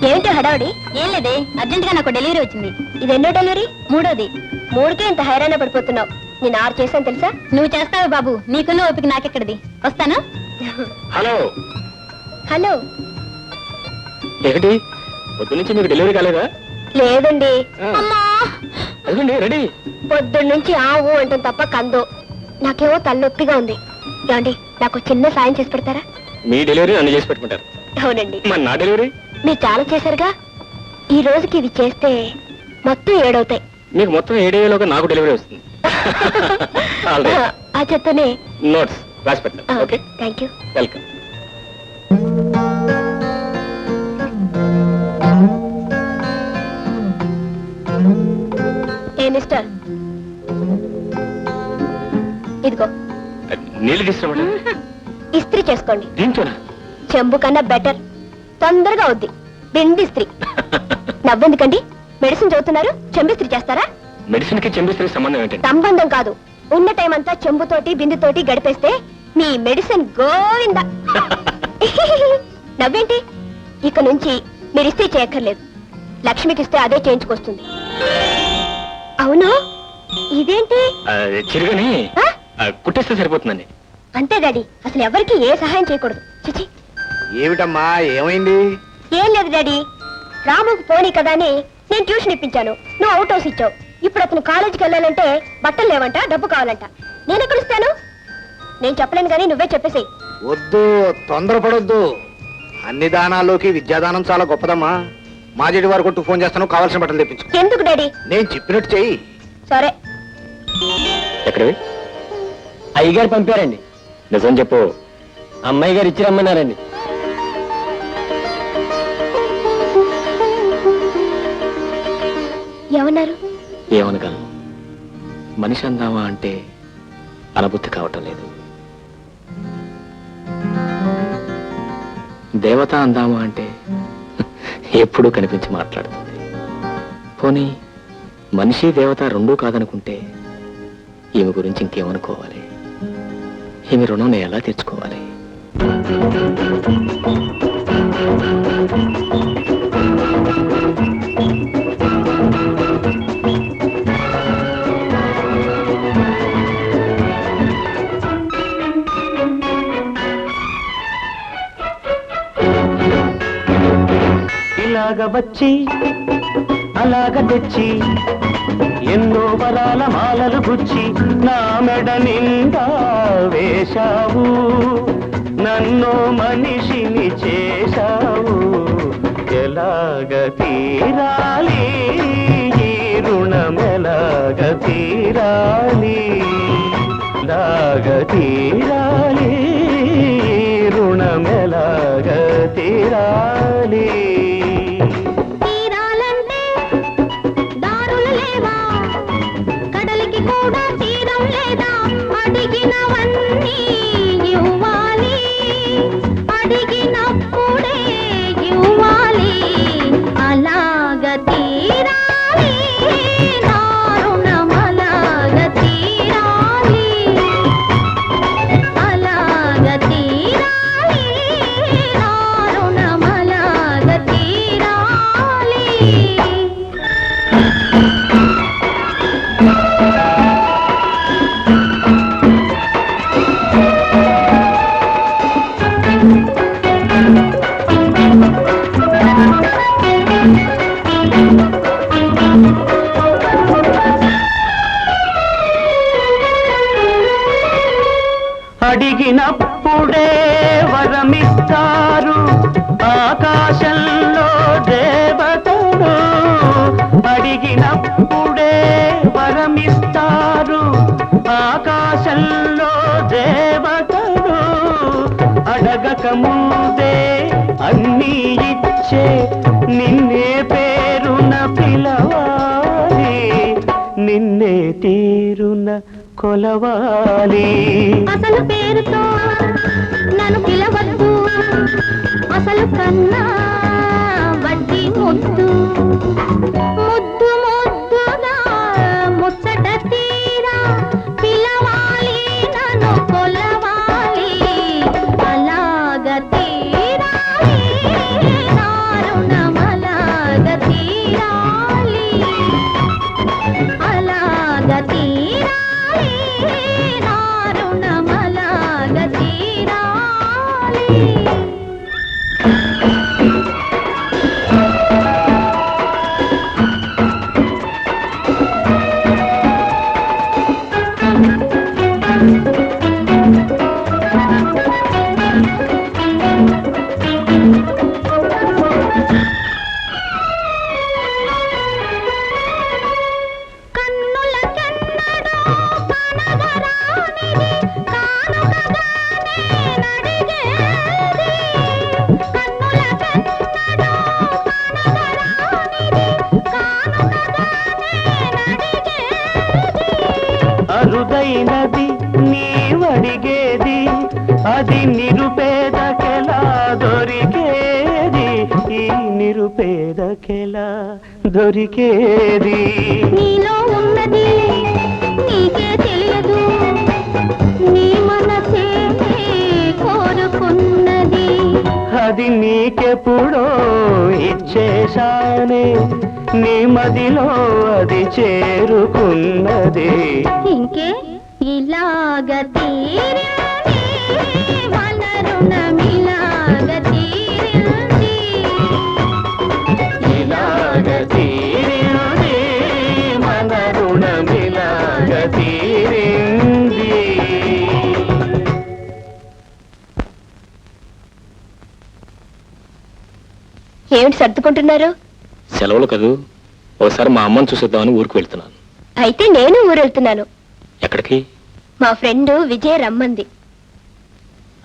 ఏంటి హడావుడి? ఏం లేదే, అర్జెంట్ గా నాకు డెలివరీ వచ్చింది. ఇది ఎన్నో డెలివరీ? మూడోది. మూడుకే ఇంత హైరాణ పడిపోతున్నావు. నేను 6 చేశాను తెలుసా? నువ్వు చేస్తావు బాబు, నీకున్న ఓపిక నాకెక్కడిది. వస్తాను. Hello hello. ఏమిటి పొద్దు నుంచి మీకు డెలివరీ కాలేదా? లేదండి. అదిగోండి రెడీ. పొద్దున్న నుంచి ఆవు అంటాం తప్ప కందో. నాకేమో తలనొప్పిగా ఉంది. ఏమండి నాకు చిన్న సాయం చేసి పెడతారా? మీ డెలివరీ నన్ను చేసి పెట్టుకుంటారు. అవునండి. మరి నా డెలివరీ? మీరు చాలా చేశారుగా, ఈ రోజుకి ఇది చేస్తే మొత్తం 7 అవుతాయి. మీకు మొత్తం 7 అయ్యేలోగా నాకు డెలివరీ వస్తుంది. ఆ చెత్తనే నోట్స్ రాసి పెట్టాను. Okay, thank you. Welcome. A mister, ఇదిగో నీళ్ళు తీసుకురామండి. ఇస్త్రీ చేసుకోండి. దీంతోనా? చెంబు కన్నా బెటర్, తొందరగా అవుద్ది. బింది ఇస్త్రీ. నవ్వెందుకండి? మెడిసిన్ చదువుతున్నారు, చెంబిస్త్రీ చేస్తారా? మెడిసిన్ కి చెంబిస్త్రీ సంబంధం ఏంటండి? సంబంధం కాదు, ఉన్న టైం అంతా చెంబుతోటి బిందుతోటి గడిపేస్తే మీ మెడిసిన్ గోవిందా. నవ్వేంటి? ఇక నుంచి మీరు ఇస్త్రీ చేయక్కర్లేదు. లక్ష్మికి ఇస్తే అదే చేయించుకొస్తుంది. అవును, ఇదేంటి? చిరుగని ఆ? కుట్టేస్తే సరిపోతుందండి. అంతే డాడీ, అసలు ఎవరికి ఏ సహాయం చేయకూడదు. చిచి. ఏమిటమ్మా, ఏమైంది? ఏం లేదు డాడీ, రాముకు పోనీ కదా అని నేను ట్యూషన్ ఇప్పించాను. నువ్వు అవుట్ హౌస్ ఇచ్చావు. ఇప్పుడు అతను కాలేజీకి వెళ్ళాలంటే బట్టలు లేవంట, డబ్బు కావాలంట. నేను ఎక్కడ ఇస్తాను? నేను చెప్పలేను కానీ నువ్వే చెప్పేసేయ్. వద్దు, తొందరపడొద్దు. అన్ని దానాల్లోకి విద్యాదానం చాలా గొప్పదమ్మా. మాజేడి వారు కొట్టు ఫోన్ చేస్తాను, కావాల్సిన బట్టలు తెప్పించు. ఎందుకు డాడీ? నేను చెప్పినట్టు చెయ్యి. సరే. ఎక్కడవి? అయ్యగారు పంపారండి. నిజం చెప్పు. అమ్మాయి గారు ఇచ్చి రమ్మన్నారండి. ఏమన్నారు? ఏమనగలను? మనిషి అందామా అంటే అనుభూతి కావటం లేదు. దేవత అందామా అంటే ఎప్పుడూ కనిపించి మాట్లాడుతుంది. పోనీ మనిషి దేవత రెండూ కాదనుకుంటే ఈమె గురించి ఇంకేమనుకోవాలి? ఈమె రుణం నేను ఎలా తీర్చుకోవాలి? ఇలాగ వచ్చి అలాగ తెచ్చి ఎన్నో వరాల మాలలు గుచ్చి నా మెడ నిండా వేశావు, నన్ను మనిషిని చేశావు. ఎలాగ తీరాలి ఈ రుణం, ఎలాగ తీరాలి, ఎలాగ తీరాలి ఈ రుణం, ఎలాగ తీరాలి. తీరాలంటే దారులు లేవా? కడలికి కూడా తీరం లేదా? అడిగినవన్నీ ఇవ్వాలి, అడిగినప్పుడే ఇవ్వాలి. అలాగ తీరాలి నా రుణం, అలాగ తీరాలి, అలాగ అడిగినప్పుడే వరమిస్తారు ఆకాశంలో దేవతడు, అడిగినప్పుడే వరమిస్తారు ఆకాశంలో దేవతడు, అడగక ముందే అన్నీ ఇచ్చే నిన్నే పేరున పిలవాలి, నిన్నే తీరున కొలవాలి. అసలు పేరుతో నన్ను పిలవద్దు, అసలు కన్నా వడ్డీ ముద్దు, ముద్దు ముద్దుగా ముచ్చట తీరా పిలవాలి, నన్ను కొలవాలి, అలాగ తీరాలి నారుణమలాగ తీరాలి, అలాగ తీరాలి నారుణమలాగ తీరాలి. కన్నులకెన్నడూ కనగరానిది కానుకగానే నడిగేది, కన్నులకెన్నడూ కనగరానిది కానుకగానే నడిగేది. అరుదైనది నీవడిగేది, అది నిరుపేదకెలా దొరికేది, ఈ నిరుపేదకెలా దొరికేది. నీలో ఉన్నది నీకే తెలియదు, నీ మనసే కోరుకున్నది, అది నీకెప్పుడో ఇచ్చేశానే, నీ మదిలో అది చేరుకున్నది. ఇంకే ఇలాగ తీరింది మన రుణమిలాగ తీరింది, ఇలాగ తీరింది మన రుణమిలాగ తీరింది. ఏమిటి సర్దుకుంటున్నారు? సెలవులు కదూ, ఒకసారి మా అమ్మని చూసేద్దామని ఊరికి వెళ్తున్నాను. అయితే నేను ఊరెళ్తున్నాను. ఎక్కడికి? మా ఫ్రెండ్ విజయ రమ్మంది.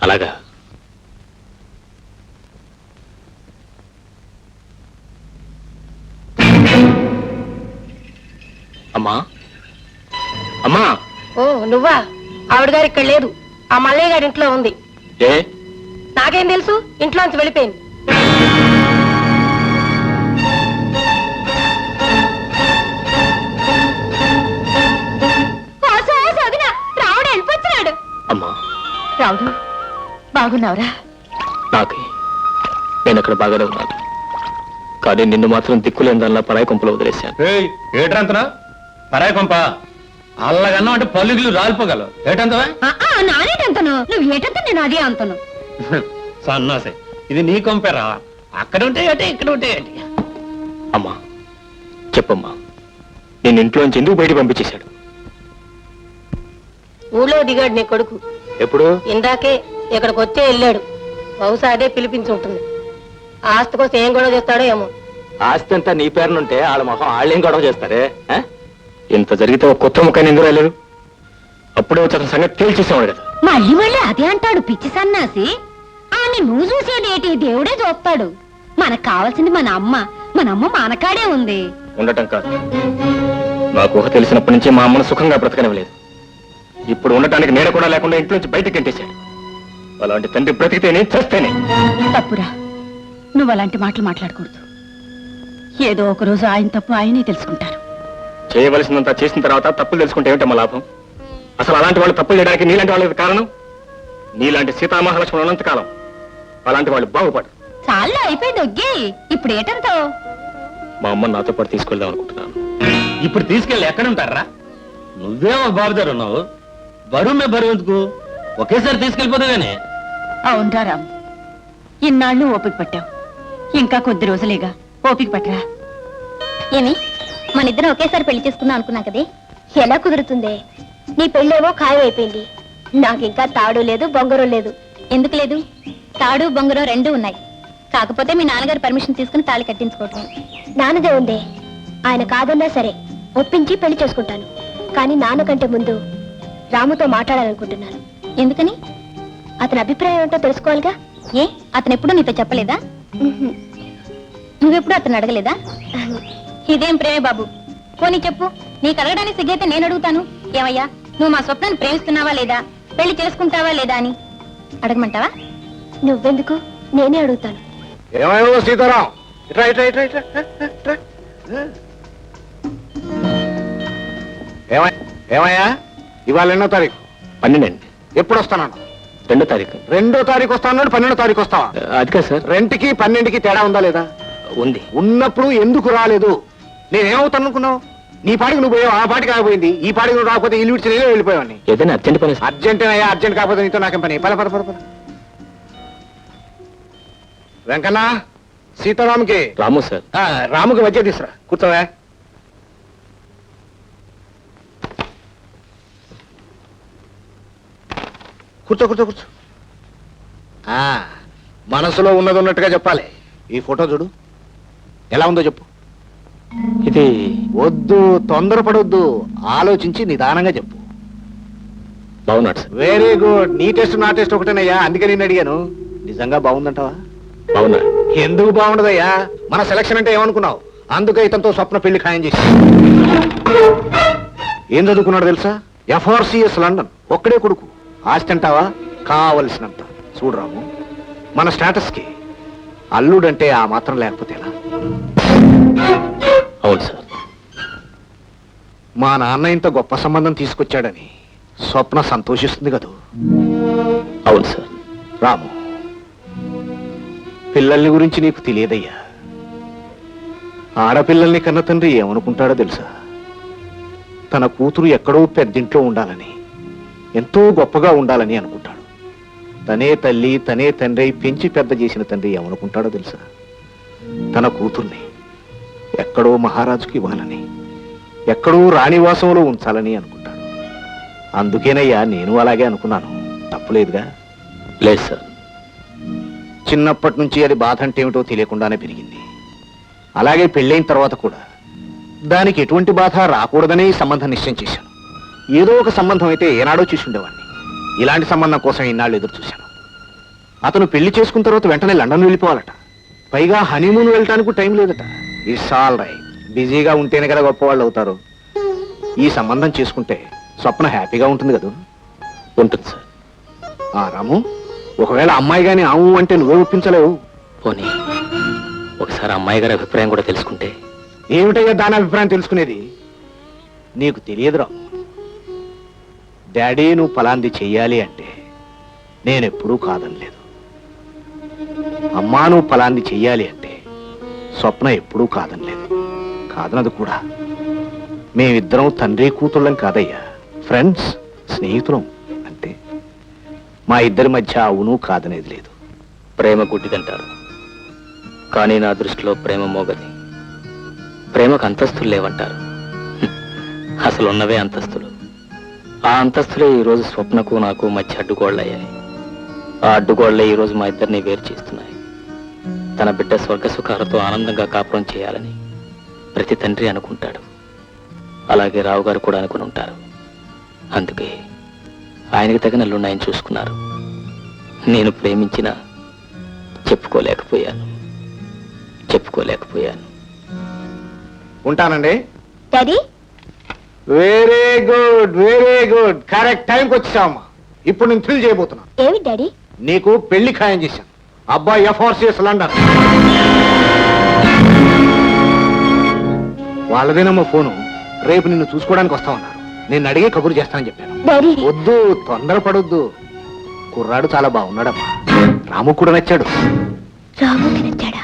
అలాగా? అమ్మా అమ్మా. ఓ నువ్వా? ఆవిడ గారు ఇక్కడ లేదు, ఆ మల్లయ్య గారి ఇంట్లో ఉంది. ఏ? నాకేం తెలుసు, ఇంట్లోంచి వెళ్ళిపోయింది. రావుడు వెళ్ళిపోతున్నాడు. అమ్మా రావుడు బాగున్నావురా? నాకే, నేను అక్కడ బాగానే ఉన్నాను, కానీ నిన్ను మాత్రం దిక్కులేని దానిలా పరాయి కొంపలో వదిలేశాను. ఏట్రంతనా పరాయి కొంప అల్లగన్నా అంటే పల్లుగులు రాలిపోగలవు. ఏటంతవా? నానేటంతను, నువ్వు ఏటంత నేను అదే అంతను. సన్నాసే, ఇది నీ కొంపేరా. అక్కడ ఉంటే అంటే ఇక్కడ ఉంటే ఏంటి? అమ్మా చెప్పమ్మా, నేను ఇంట్లోంచి ఎందుకు బయట పంపించేశాడు? ఊళ్ళో దిగాడు నీ కొడుకు. ఎప్పుడు? ఇందాకే ఇక్కడికి వచ్చే వెళ్ళాడు. బహుశా అదే పిలిపించి ఉంటుంది. ఆస్తి కోసం ఏం గొడవ చేస్తాడో ఏమో. ఆస్తి అంతా నీ పేరునుంటే వాళ్ళ మొహం వాళ్ళేం గొడవ చేస్తారే? ఆ? ఇంత జరిగితే ఒక కొత్త ముఖాన్ని ఎందుకు రాలేదు? అప్పుడే వచ్చి అతని సంగతి తేల్చేసేవాడు కదా. మళ్ళీ మళ్ళీ అదే అంటాడు పిచ్చి సన్నాసి. అని నువ్వు చూసేదేటి, దేవుడే చూస్తాడు. మనకు కావాల్సింది మన అమ్మ. మన అమ్మ మనకాడే ఉంది. ఉండటం కాదు, నాకు ఊహ తెలిసినప్పటి నుంచి మా అమ్మను సుఖంగా బ్రతకనివ్వలేదు. ఇప్పుడు ఉండటానికి నీడ కూడా లేకుండా ఇంట్లోంచి బయటకు గంటేశాడు. అలాంటి తండ్రి బ్రతికితేనే చేస్తేనే. తప్పురా, నువ్వు అలాంటి మాటలు మాట్లాడకూడదు. ఏదో ఒక రోజు ఆయన తప్పు ఆయనే తెలుసుకుంటారు. చేయవలసినంత చేసిన తర్వాత తప్పులు తెలుసుకుంటే ఏమిటమ్మా లాభం? అసలు అలాంటి వాళ్ళు తప్పులు చేయడానికి నీలాంటి వాళ్ళకి కారణం. నీలాంటి సీతామహాలక్ష్మణులు ఉన్నంతకాలం అలాంటి వాళ్ళు బాగుపడరు. చాలా అయిపోయింది ఒగ్గి. ఇప్పుడు ఏటంతో? మా అమ్మని నాతో పాటు తీసుకెళ్దాం అనుకుంటున్నాను. ఇప్పుడు తీసుకెళ్ళి ఎక్కడ ఉంటారా? నువ్వేమో బాబుదారు ఉన్నావు, బరువు మే బరువు ఎందుకు? ఒకేసారి తీసుకెళ్ళిపోతాగానే. అవునరా రామ్, ఇన్నాళ్ళు ఓపిక పట్టావు, ఇంకా కొద్ది రోజులేగా, ఓపిక పట్టరా. ఏమి మన ఇద్దరం ఒకేసారి పెళ్లి చేసుకుందాం అనుకున్నా కదే, ఎలా కుదురుతుందే? నీ పెళ్ళేమో ఖాయం అయిపోయింది, నాకింకా తాడు లేదు బొంగరం లేదు. ఎందుకు లేదు? తాడు బొంగరం రెండూ ఉన్నాయి. కాకపోతే మీ నాన్నగారు పర్మిషన్ తీసుకుని తాళి కట్టించుకోవటం. నాన్నదే ఉందే. ఆయన కాదన్నా సరే ఒప్పించి పెళ్లి చేసుకుంటాను. కానీ నాన్న కంటే ముందు రాముతో మాట్లాడాలనుకుంటున్నాను. ఎందుకని? అతని అభిప్రాయం ఏంటో తెలుసుకోవాలిగా. ఏ, అతను ఎప్పుడు నీతో చెప్పలేదా? నువ్వెప్పుడు అతను అడగలేదా? ఇదేం ప్రేమే బాబు? పోనీ చెప్పు. నీకు అడగడానికి సిగ్గైతే నేను అడుగుతాను. ఏమయ్యా, నువ్వు మా స్వప్నాన్ని ప్రేమిస్తున్నావా లేదా, పెళ్లి చేసుకుంటావా లేదా అని అడగమంటావా? నువ్వెందుకు, నేనే అడుగుతాను. ఏమైనా సీతారాం, ఇట్రా ఇట్రా ఇట్రా ఇట్రా ఇట్రా. ఏమయ్యా, ఇవాళ ఎన్నో తారీఖు? 12 అండి. ఎప్పుడు వస్తానన్నా? 2వ తారీఖు. 2వ తారీఖు వస్తాను, 12వ తారీఖు వస్తావా? అది కాదు సార్. 2కి 12కి తేడా ఉందా లేదా? ఉంది. ఉన్నప్పుడు ఎందుకు రాలేదు? నేనేమవుతాను అనుకున్నావు? నీ పాటికి నువ్వు పోయావు, ఆ పాటికి ఆగిపోయింది. ఈ పాటికి నువ్వు రాకపోతే ఇల్లు విడిచి నేను వెళ్ళిపోయావని. ఏదైనా అర్జెంట్ పని సార్. అర్జెంటేనయ్యా, అర్జెంట్ కాకపోతే నీతో నాకేం పని? పద పద పద పద. వెంకన్న, సీతారాముకి రాము సార్. రాముకి మధ్య తీసురా, కూర్చోవా. కూర్చో కూర్చో కూర్చో. మనసులో ఉన్నది ఉన్నట్టుగా చెప్పాలి. ఈ ఫోటో చూడు, ఎలా ఉందో చెప్పు. ఇది వద్దు, తొందరపడొద్దు, ఆలోచించి నిదానంగా చెప్పు. బాగున్నాడు సార్. Very good. నీ టెస్ట్ నా టెస్ట్ ఒకటేనయ్యా, అందుకే నేను అడిగాను. నిజంగా బాగుందంటావా? బాగున్నాడు. ఎందుకు బాగుండదయ్యా? మన సెలక్షన్ అంటే ఏమనుకున్నావు? అందుకే ఇతనితో స్వప్న పెళ్లి ఖాయం చేసి. ఏం చదువుకున్నాడు తెలుసా? FRCS London. ఒక్కడే కొడుకు. ఆస్తి అంటావా? కావలసినంత. చూడరాము, మన స్టేటస్ కి అల్లుడంటే ఆ మాత్రం లేకపోతే ఎలా? అవును సార్. మా నాన్న ఇంత గొప్ప సంబంధం తీసుకొచ్చాడని స్వప్న సంతోషిస్తుంది కదూ? అవును సార్. రాము, పిల్లల్ని గురించి నీకు తెలియదయ్యా. ఆడపిల్లల్ని కన్న తండ్రి ఏమనుకుంటాడో తెలుసా? తన కూతురు ఎక్కడో పెద్దింట్లో ఉండాలని, ఎంతో గొప్పగా ఉండాలని అనుకుంటాడు. తనే తల్లి తనే తండ్రి పెంచి పెద్ద చేసిన తండ్రి ఏమనుకుంటాడో తెలుసా? తన కూతుర్ని ఎక్కడో మహారాజుకి ఇవ్వాలని, ఎక్కడో రాణివాసంలో ఉంచాలని అనుకుంటాడు. అందుకేనయ్యా నేను అలాగే అనుకున్నాను. తప్పులేదుగా? లేదు సార్. చిన్నప్పటి నుంచి అది బాధ అంటే ఏమిటో తెలియకుండానే పెరిగింది. అలాగే పెళ్ళైన తర్వాత కూడా దానికి ఎటువంటి బాధ రాకూడదనే ఈ సంబంధం నిశ్చయం చేశాను. ఏదో ఒక సంబంధం అయితే ఏనాడో చూసి ఉండేవాడిని. ఇలాంటి సంబంధం కోసం ఇన్నాళ్ళు ఎదురు చూశాను. అతను పెళ్లి చేసుకున్న తర్వాత వెంటనే లండన్ వెళ్ళిపోవాలట. పైగా హనీమూన్ వెళ్ళటానికి టైం లేదట. It's all right. బిజీగా ఉంటేనే కదా గొప్పవాళ్ళు అవుతారు. ఈ సంబంధం చేసుకుంటే స్వప్న హ్యాపీగా ఉంటుంది కదా? ఉంటుంది సార్. రాము, ఒకవేళ అమ్మాయి గాని ఆవు అంటే నువ్వే ఒప్పించలేవు. పోనీ ఒకసారి అమ్మాయి గారి అభిప్రాయం కూడా తెలుసుకుంటే. ఏమిటయ్యా దాని అభిప్రాయం తెలుసుకునేది? నీకు తెలియదురా. డాడీ నువ్వు ఫలాంది చెయ్యాలి అంటే నేనెప్పుడూ కాదనలేదు. అమ్మా నువ్వు ఫలాంది చెయ్యాలి అంటే స్వప్న ఎప్పుడూ కాదనలేదు. కాదనదు కూడా. మేమిద్దరం తండ్రి కూతుళ్ళం కాదయ్యా, ఫ్రెండ్స్, స్నేహితులం అంతే. మా ఇద్దరి మధ్య అవును కాదనేది లేదు. ప్రేమ గుడ్డిదంటారు, కానీ నా దృష్టిలో ప్రేమ మోగది. ప్రేమకు అంతస్తులు లేవంటారు. అసలు ఉన్నవే అంతస్తులు. ఆ అంతస్తులే ఈరోజు స్వప్నకు నాకు మధ్య అడ్డుగోళ్లయ్యాయి. ఆ అడ్డుగోళ్లే ఈరోజు మా ఇద్దరిని వేరు చేస్తున్నాయి. తన బిడ్డ స్వర్గ సుఖాలతో ఆనందంగా కాపురం చేయాలని ప్రతి తండ్రి అనుకుంటాడు. అలాగే రావు గారు కూడా అనుకుని ఉంటారు. అందుకే ఆయనకి తగిన అల్లుడిని చూసుకున్నారు. నేను ప్రేమించినా చెప్పుకోలేకపోయాను. ఉంటానండి. Daddy, very good, very good. Correct టైంకి వచ్చావమ్మా. ఇప్పుడు నేను థ్రిల్ చేయబోతున్నా. ఏమి డాడీ? నీకు పెళ్లి ఖాయం చేశాను. అబ్బాయి FRCS లండన్. వాళ్ళదేనమ్మా ఫోను. రేపు నిన్ను చూసుకోవడానికి వస్తామన్నారు. నేను అడిగే కబురు చేస్తానని చెప్పాను. డాడీ, వద్దు, తొందరపడొద్దు. కుర్రాడు చాలా బాగున్నాడమ్మా. రాము కూడా నచ్చాడు. రాముకి నచ్చాడా?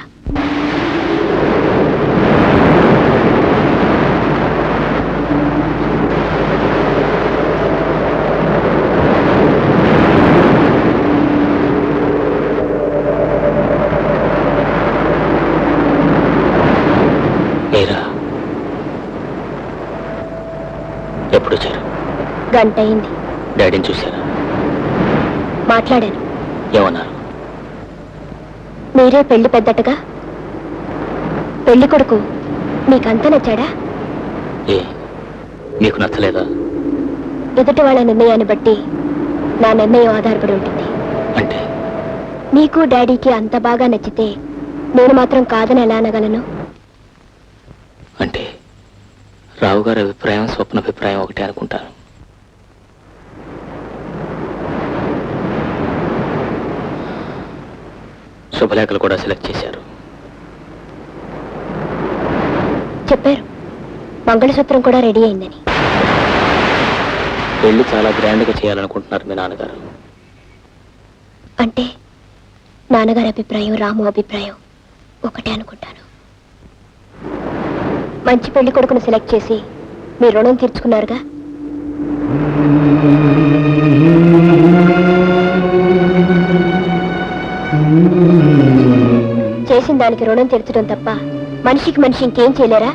ఎప్పుడు వచ్చారు? గంట అయింది. డాడీని చూశారా? మాట్లాడాను. ఏమన్నారు? మీరే పెళ్లి పెద్దటగా. పెళ్లి కొడుకు మీకంత నచ్చాడా? ఏ మీకు నచ్చలేదా? ఎదుటి వాళ్ళ నిర్ణయాన్ని బట్టి నా నిర్ణయం ఆధారపడి ఉంటుంది. అంటే నీకు డాడీకి అంత బాగా నచ్చితే నేను మాత్రం కాదని ఎలా అనగలను? అంటే రావు గారి అభిప్రాయం స్వప్న అభిప్రాయం ఒకటే అనుకుంటాను. శుభలేఖలు కూడా సెలెక్ట్ చేశారు. చెప్పారు మంగళసూత్రం కూడా రెడీ అయిందని. పెళ్లి చాలా గ్రాండ్గా చేయాలనుకుంటున్నారు మీ నాన్నగారు. అంటే నాన్నగారి అభిప్రాయం రాము అభిప్రాయం ఒకటే అనుకుంటాను. మంచి పెళ్లి కొడుకును సెలెక్ట్ చేసి మీ రుణం తీర్చుకున్నారుగా. చేసిన దానికి రుణం తీర్చడం తప్ప మనిషికి మనిషి ఇంకేం చేయలేరా?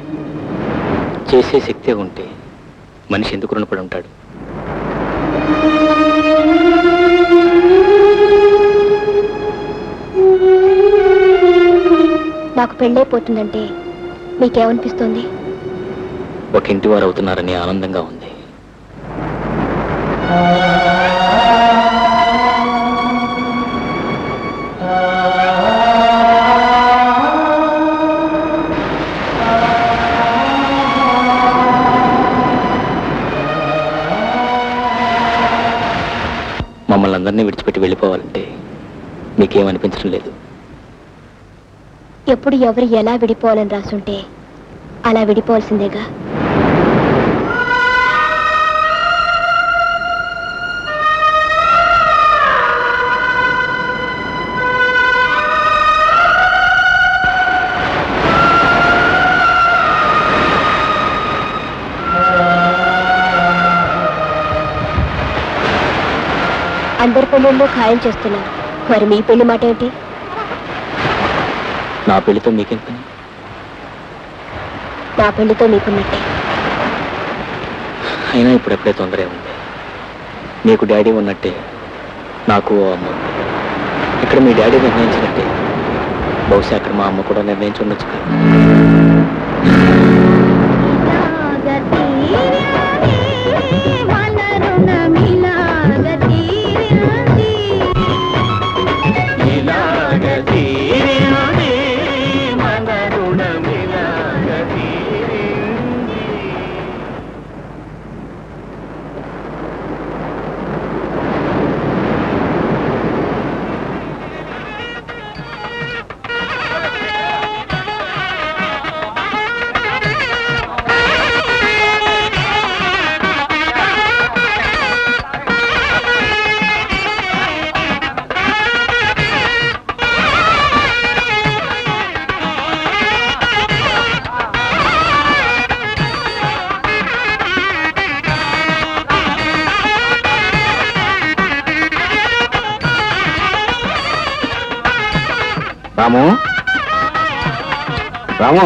చేసే శక్తే ఉంటే మనిషి ఎందుకు రుణపడి ఉంటాడు? నాకు పెళ్ళైపోతుందంటే మీకేమనిపిస్తోంది? ఒక ఇంటి వారు అవుతున్నారని ఆనందంగా ఉంది. మమ్మల్ని అందరినీ విడిచిపెట్టి వెళ్ళిపోవాలంటే మీకేమనిపించడం లేదు? ఎప్పుడు ఎవరు ఎలా విడిపోవాలని రాసుంటే అలా విడిపోవాల్సిందేగా. అందరి పెళ్ళిళ్ళు ఖాయం చేస్తున్నారు. మరి మీ పెళ్లి మాట ఏంటి? నా పెళ్లితో మీకేం పని? నా పెళ్లితో మీకున్నట్టే. అయినా ఇప్పుడెప్పుడే తొందరే ఉంది. మీకు డాడీ ఉన్నట్టే నాకు ఓ అమ్మ ఉంది. ఇక్కడ మీ డాడీ నిర్ణయించినట్టే బహుశా అక్కడ మా అమ్మ కూడా నిర్ణయించి ఉండొచ్చు కదా. రాము, రాము,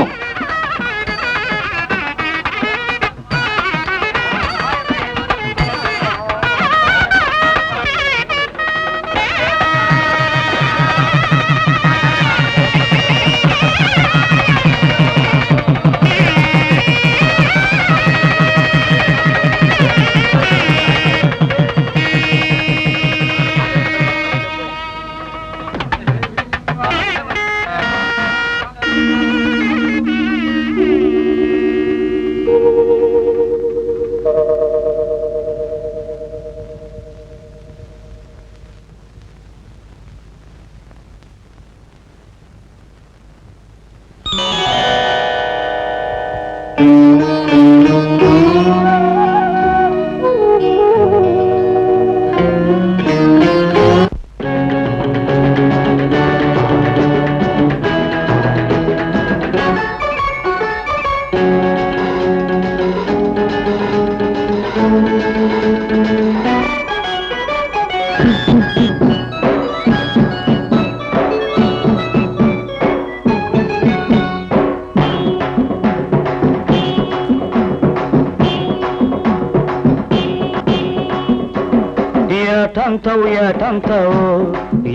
ఏటంతవు ఏటంతవు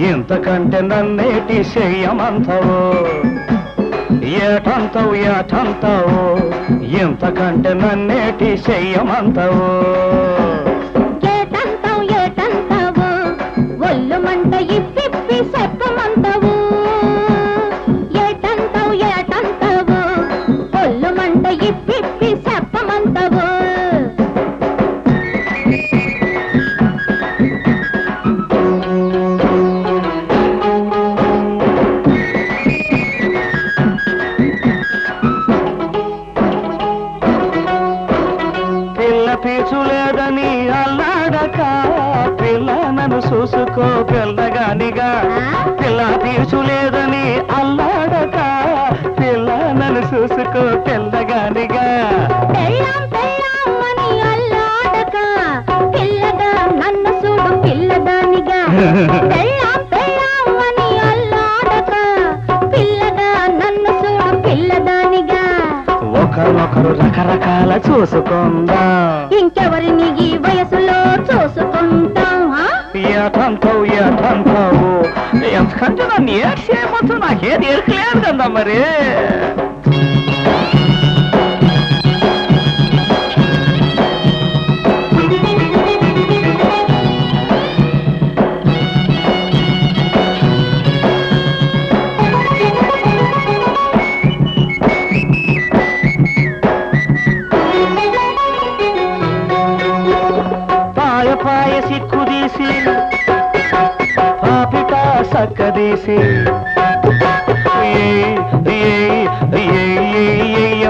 ఇంతకంటే నన్నేటి చెయ్యమంతవు ఏటంతవు ఏటంతవు ఇంతకంటే నన్నేటి చెయ్యమంతవు ఏటంటావు ఏటంటావు ఒళ్ళు మంట ఇప్పి చెప్పమంటావు ఏటంటావు ఏటంటావు ఒళ్ళు మంట ఇప్పి చెప్పమంటావు పిల్ల పీచులేదని అల్లాడక పిల్ల నన్ను చూసుకో పిల్లగానిగా పిల్ల పీచులేదని అల్లాడక పిల్ల నన్ను చూసుకో పిల్లగానిగా పెళ్ళాం పెళ్ళామని అల్లాడక పిల్లగా నన్ను చూడు పిల్లదానిగా పెళ్ళాం పెళ్ళామని అల్లాడక పిల్లగా నన్ను చూడు పిల్లదానిగా ఒకరొకరు రకరకాల చూసుకుందాం ఇంకెవరిని ఈ వయసులో చూసుకుంటాం ఆ? ఏటంతావు ఏటంతావు ఎంతకంటే నన్ను ఏడ్ చేయవచ్చు నాకేది ఎరకలేదు కదా మరి పాయ పాయ సిక్కుదీసి పాపిట సక్కదీసి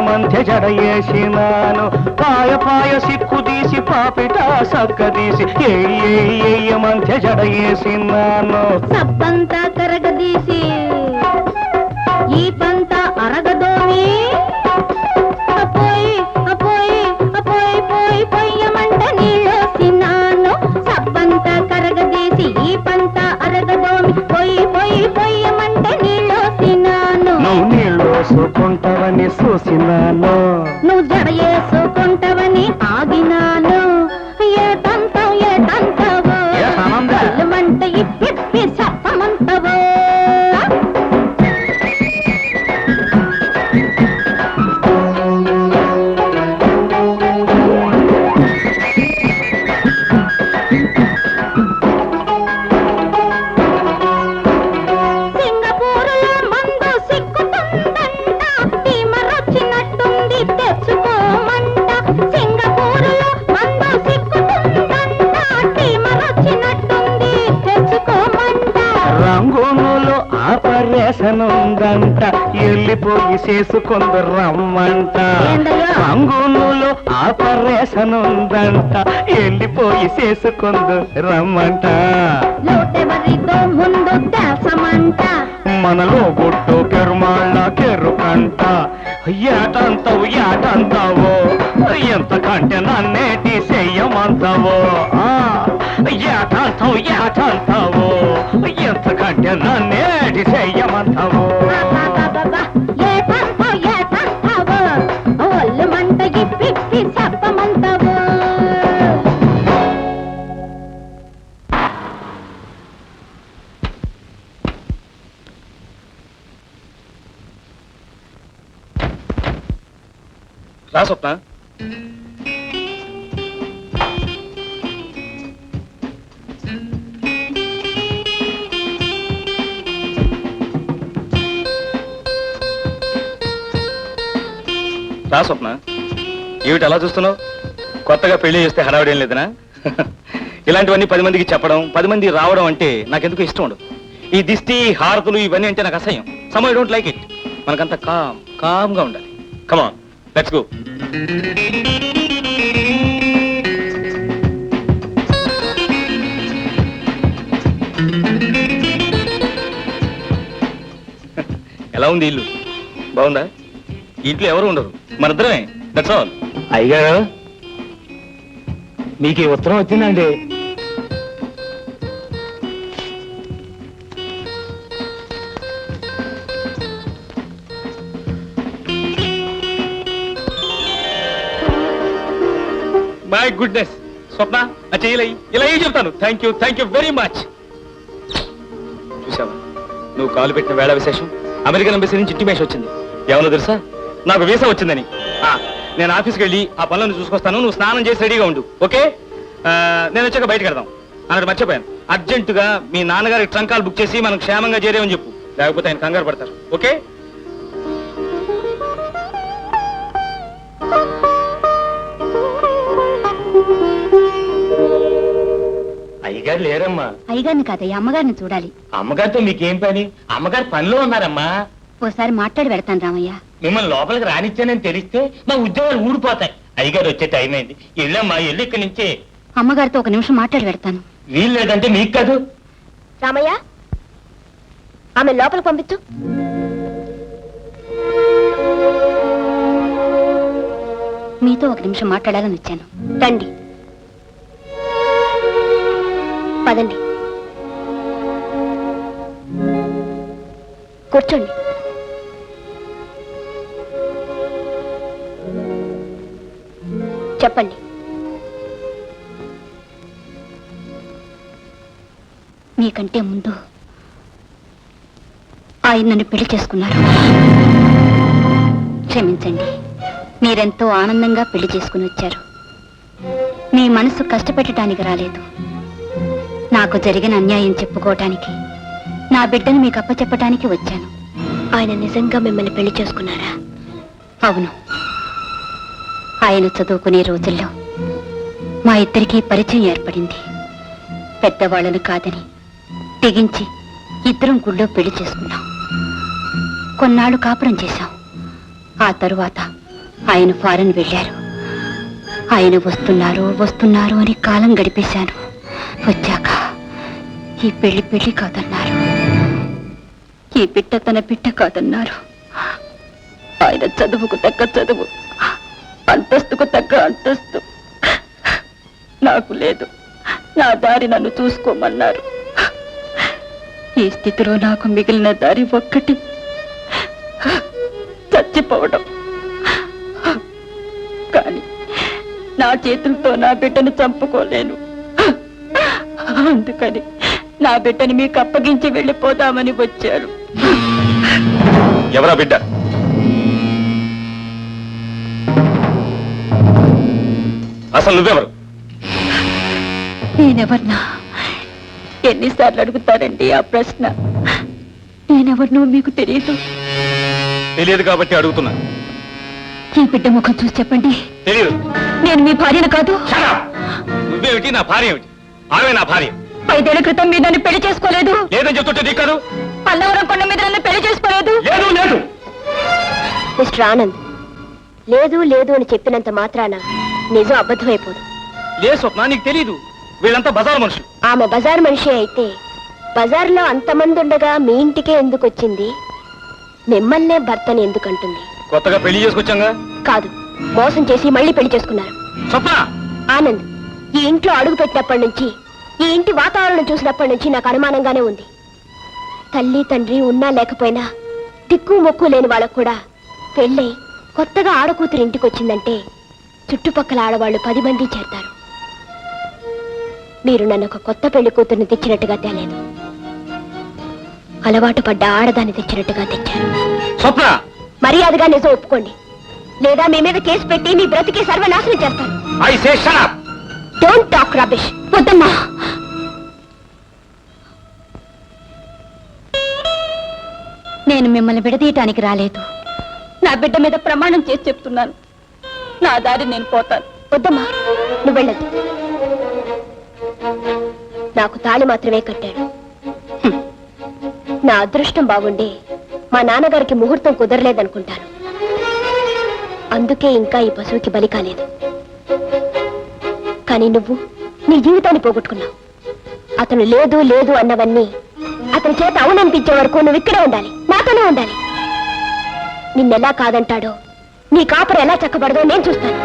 మధ్య జడయేసినాను పాయ పాయ సిక్కుదీసి పాపిట సక్కదీసి మధ్య జడయేసినాను సబ్బంతా కరగదీసి ఈ పంట అరగదోని అపోయి అపోయి అపోయి పోయి పొయ్యమంట నీళ్ళోసినాను సబ్బంతా కరగదీసి ఈ పంట అరగదోని పొయ్యి పొయ్యి పొయ్యమంట నీళ్ళోసినాను నువ్వు నీళ్ళు చూసుకుంటావని చూసినాను నువ్వు జడ వేసుకుంటావని ఆగినాను ఏటంటావు ఏటంటావు ఏటనందా? మంట ఇప్పి చెప్పమంటావు సింగపూరులో మందు సిక్కుతుందంట తీమరొచ్చినట్టుంది తెచ్చుకోమంట సింగపూరులో మందు సిక్కుతుందంట తీమరొచ్చినట్టుంది తెచ్చుకోమంట రంగుములో ఆపరేషన్ ఉందంట వెళ్ళిపోయి చేసుకుందు రమ్మంట ఏందయ్యా? రంగుములో ఆపరేషన్ ఉందంట వెళ్ళిపోయి చేసుకుందు రమ్మంట లోటెవరితో ముందు దేశమంట మనలో గుట్టు పెరుమాళ్ళ కెరుకంట ఏటంతావు ఏటంతావో ఎంతకంటే నన్నేటి చెయ్యమంతావో ఏటంతావు ఏటంతావో ఎంతకంటే నన్నేటి చెయ్యమంతావో బాబా ఏటంటావు ఏటంటావు ఒళ్ళు మంట ఇప్పి చెప్పమంటావు రా స్వప్న రా స్వప్న ఏమిటి అలా చూస్తున్నావు కొత్తగా పెళ్లి చేస్తే హడావిడేం లేదనా ఇలాంటివన్నీ 10 మందికి చెప్పడం 10 మంది రావడం అంటే నాకెందుకు ఇష్టం ఉండదు ఈ దిష్టి హారతులు ఇవన్నీ అంటే నాకు అసహ్యం some I don't like it మనకంతా కామ్గా ఉండాలి కమాన్ లెట్స్ గో ఎలా ఉంది ఇల్లు బాగుందా ఇంట్లో ఎవరు ఉండరు మనిద్దరమే దట్స్ ఆల్ అయ్యగారు మీకు ఈ ఉత్తరం వచ్చిందండి మై గుడ్నెస్ స్వప్న ఆ చెయ్యి ఇలా ఏం చెప్తాను. Thank you very much. చూసావా నువ్వు కాలు పెట్టిన వేళ విశేషం అమెరికన్ ఎంబసీ నుంచి ఇంటిమేషన్ వచ్చింది. ఏమన్నా తెలుసా, నాకు వీసా వచ్చిందని. నేను ఆఫీస్కి వెళ్ళి ఆ పనులను చూసుకొస్తాను, నువ్వు స్నానం చేసి రెడీగా ఉండు. ఓకే? నేను వచ్చాక బయటకు వెళ్దాం అన్నట్టు మర్చిపోయాను. అర్జెంటుగా మీ నాన్నగారికి ట్రంకాలు బుక్ చేసి మనం క్షేమంగా చేరేమని చెప్పు, లేకపోతే ఆయన కంగారు పడతారు. ఓకే? అయ్యగారు లేరమ్మా. అయ్యగారిని కాదయ్య, అమ్మగారిని చూడాలి. అమ్మగారితో మీకేం పని? అమ్మగారు పనిలో ఉన్నారమ్మా. ఓసారి మాట్లాడి వెళ్తాను రామయ్య. మిమ్మల్ని లోపలికి రానిచ్చానని తెలిస్తే మా ఉద్యోగాలు ఊడిపోతాయి. అయ్యగారు వచ్చే టైం అయింది. వెళ్ళమ్మా, వెళ్ళి ఇక్కడి నుంచే. అమ్మగారితో ఒక నిమిషం మాట్లాడి వెళ్తాను. వీలు లేదంటే మీకు కాదు. రామయ్య, ఆమె లోపలికి పంపించు. మీతో ఒక నిమిషం మాట్లాడాలని వచ్చాను. రండి, పదండి, కూర్చోండి. చెప్పండి. మీకంటే ముందు ఆయన నన్ను పెళ్లి చేసుకున్నారు. క్షమించండి, మీరెంతో ఆనందంగా పెళ్లి చేసుకుని వచ్చారు. మీ మనసు కష్టపెట్టడానికి రాలేదు, నాకు జరిగిన అన్యాయం చెప్పుకోవటానికి, నా బిడ్డను మీకు అప్పచెప్పటానికి వచ్చాను. ఆయన నిజంగా మిమ్మల్ని పెళ్లి చేసుకున్నారా? అవును, ఆయన చదువుకునే రోజుల్లో మా ఇద్దరికీ పరిచయం ఏర్పడింది. పెద్దవాళ్ళను కాదని తెగించి ఇద్దరం గుళ్ళో పెళ్లి చేసుకున్నాం. కొన్నాళ్ళు కాపురం చేశాం. ఆ తరువాత ఆయన ఫారెన్ వెళ్ళారు. ఆయన వస్తున్నారు అని కాలం గడిపేశాను. వచ్చాక ఈ పెళ్లి కాదన్నారు, ఈ బిడ్డ తన బిడ్డ కాదన్నారు. ఆయన చదువుకు తగ్గ చదువు, అంతస్తుకు తగ్గ అంతస్తు నాకు లేదు. నా దారి నన్ను చూసుకోమన్నారు. ఈ స్థితిలో నాకు మిగిలిన దారి ఒక్కటి, చచ్చిపోవడం. కానీ నా చేతులతో నా బిడ్డను చంపుకోలేను. అందుకని నా బిడ్డని మీకు అప్పగించి వెళ్ళిపోదామని వచ్చారు. ఎవరా బిడ్డ? అసలు నువ్వెవరు? నేనెవర్నా? ఎన్నిసార్లు అడుగుతారండి ఆ ప్రశ్న? నేనెవరినో మీకు తెలియదు. తెలియదు కాబట్టి అడుగుతున్నా. ఈ బిడ్డ ముఖం చూసి చెప్పండి. తెలియదు. నేను మీ భార్యను కాదు. నువ్వేమిటి, నా భార్య ఏమిటి? ఆమె నా భార్య. 5 ఏళ్ల క్రితం మీరు నన్ను పెళ్లి చేసుకోలేదు. లేదని చెప్తుంటే నీకు కాదు. పల్లవరం కొండ మీద నన్ను పెళ్లి చేసుకోలేదు. లేదు. మిస్టర్ ఆనంద్, లేదు అని చెప్పినంత మాత్రాన నిజం అబద్ధమైపోదు. లే స్వప్న, నీకు తెలీదు. వీళ్ళంతా బజారు మనుషులు. ఆమె బజారు మనిషి అయితే బజార్లో అంతమంది ఉండగా మీ ఇంటికే ఎందుకు వచ్చింది? మిమ్మల్నే భర్తని ఎందుకంటుంది? కొత్తగా పెళ్లి చేసుకొచ్చాగా. కాదు, మోసం చేసి మళ్ళీ పెళ్లి చేసుకున్నారు. స్వప్న! ఆనంద్, ఈ ఇంట్లో అడుగు పెట్టినప్పటి నుంచి, ఈ ఇంటి వాతావరణం చూసినప్పటి నుంచి నాకు అనుమానంగానే ఉంది. తల్లి తండ్రి ఉన్నా లేకపోయినా దిక్కు మొక్కు లేని వాళ్ళకు కూడా పెళ్ళై కొత్తగా ఆడకూతురు ఇంటికి వచ్చిందంటే చుట్టుపక్కల ఆడవాళ్ళు 10 మంది చేరతారు. మీరు నన్ను ఒక కొత్త పెళ్లి కూతుర్ని తెచ్చినట్టుగా తేలేదు, అలవాటు పడ్డ ఆడదాన్ని తెచ్చినట్టుగా తెచ్చారు. స్వప్న! మర్యాదగా నిజం ఒప్పుకోండి, లేదా మీ మీద కేసు పెట్టి మీ బ్రతికి సర్వనాశనం చేస్తాను. I say shut up. Don't talk rubbish. వద్దమ్మా, నేను మిమ్మల్ని విడదీయటానికి రాలేదు. నా బిడ్డ మీద ప్రమాణం చేసి చెప్తున్నాను, నా దారి నేను పోతాను. వద్దమ్మా, నువ్వు వెళ్ళదు. నాకు తాళి మాత్రమే కట్టాడు. నా అదృష్టం బాగుండి మా నాన్నగారికి ముహూర్తం కుదరలేదనుకుంటాను. అందుకే ఇంకా ఈ పశువుకి బలి కాలేదు. కానీ నువ్వు నీ జీవితాన్ని పోగొట్టుకున్నావు. అతను లేదు అన్నవన్నీ అతని చేత అవుననిపించే వరకు నువ్వు ఇక్కడే ఉండాలి, నాతోనే ఉండాలి. నిన్నెలా కాదంటాడో, నీ కాపురం ఎలా చక్కబడదో నేను చూస్తాను.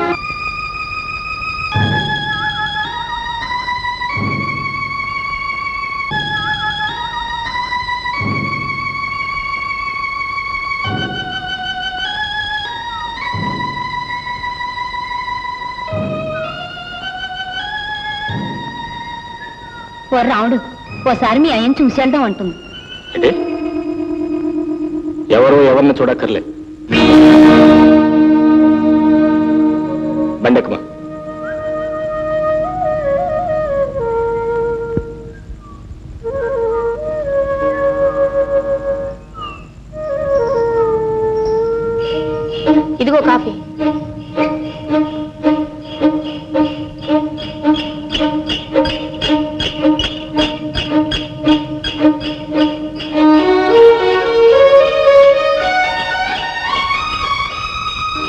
ఓ రాముడు ఓసారి మీ అయ్యని చూసి వెళ్దాం అంటుంది. అంటే ఎవరు ఎవరిని చూడక్కర్లే. బండెక్కమా. ఇదిగో కాఫీ.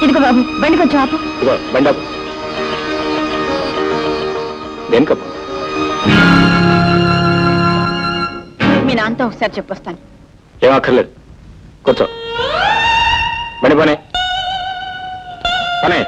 ఇదిగో బాబు బండి కొంచెం ఆపు. ఇదిగో బండాపు. దేనికప్పు? మీ నాన్నతో ఒకసారి చెప్పొస్తాను. ఏం అక్కర్లేదు, కూర్చో. బండి పనే పనే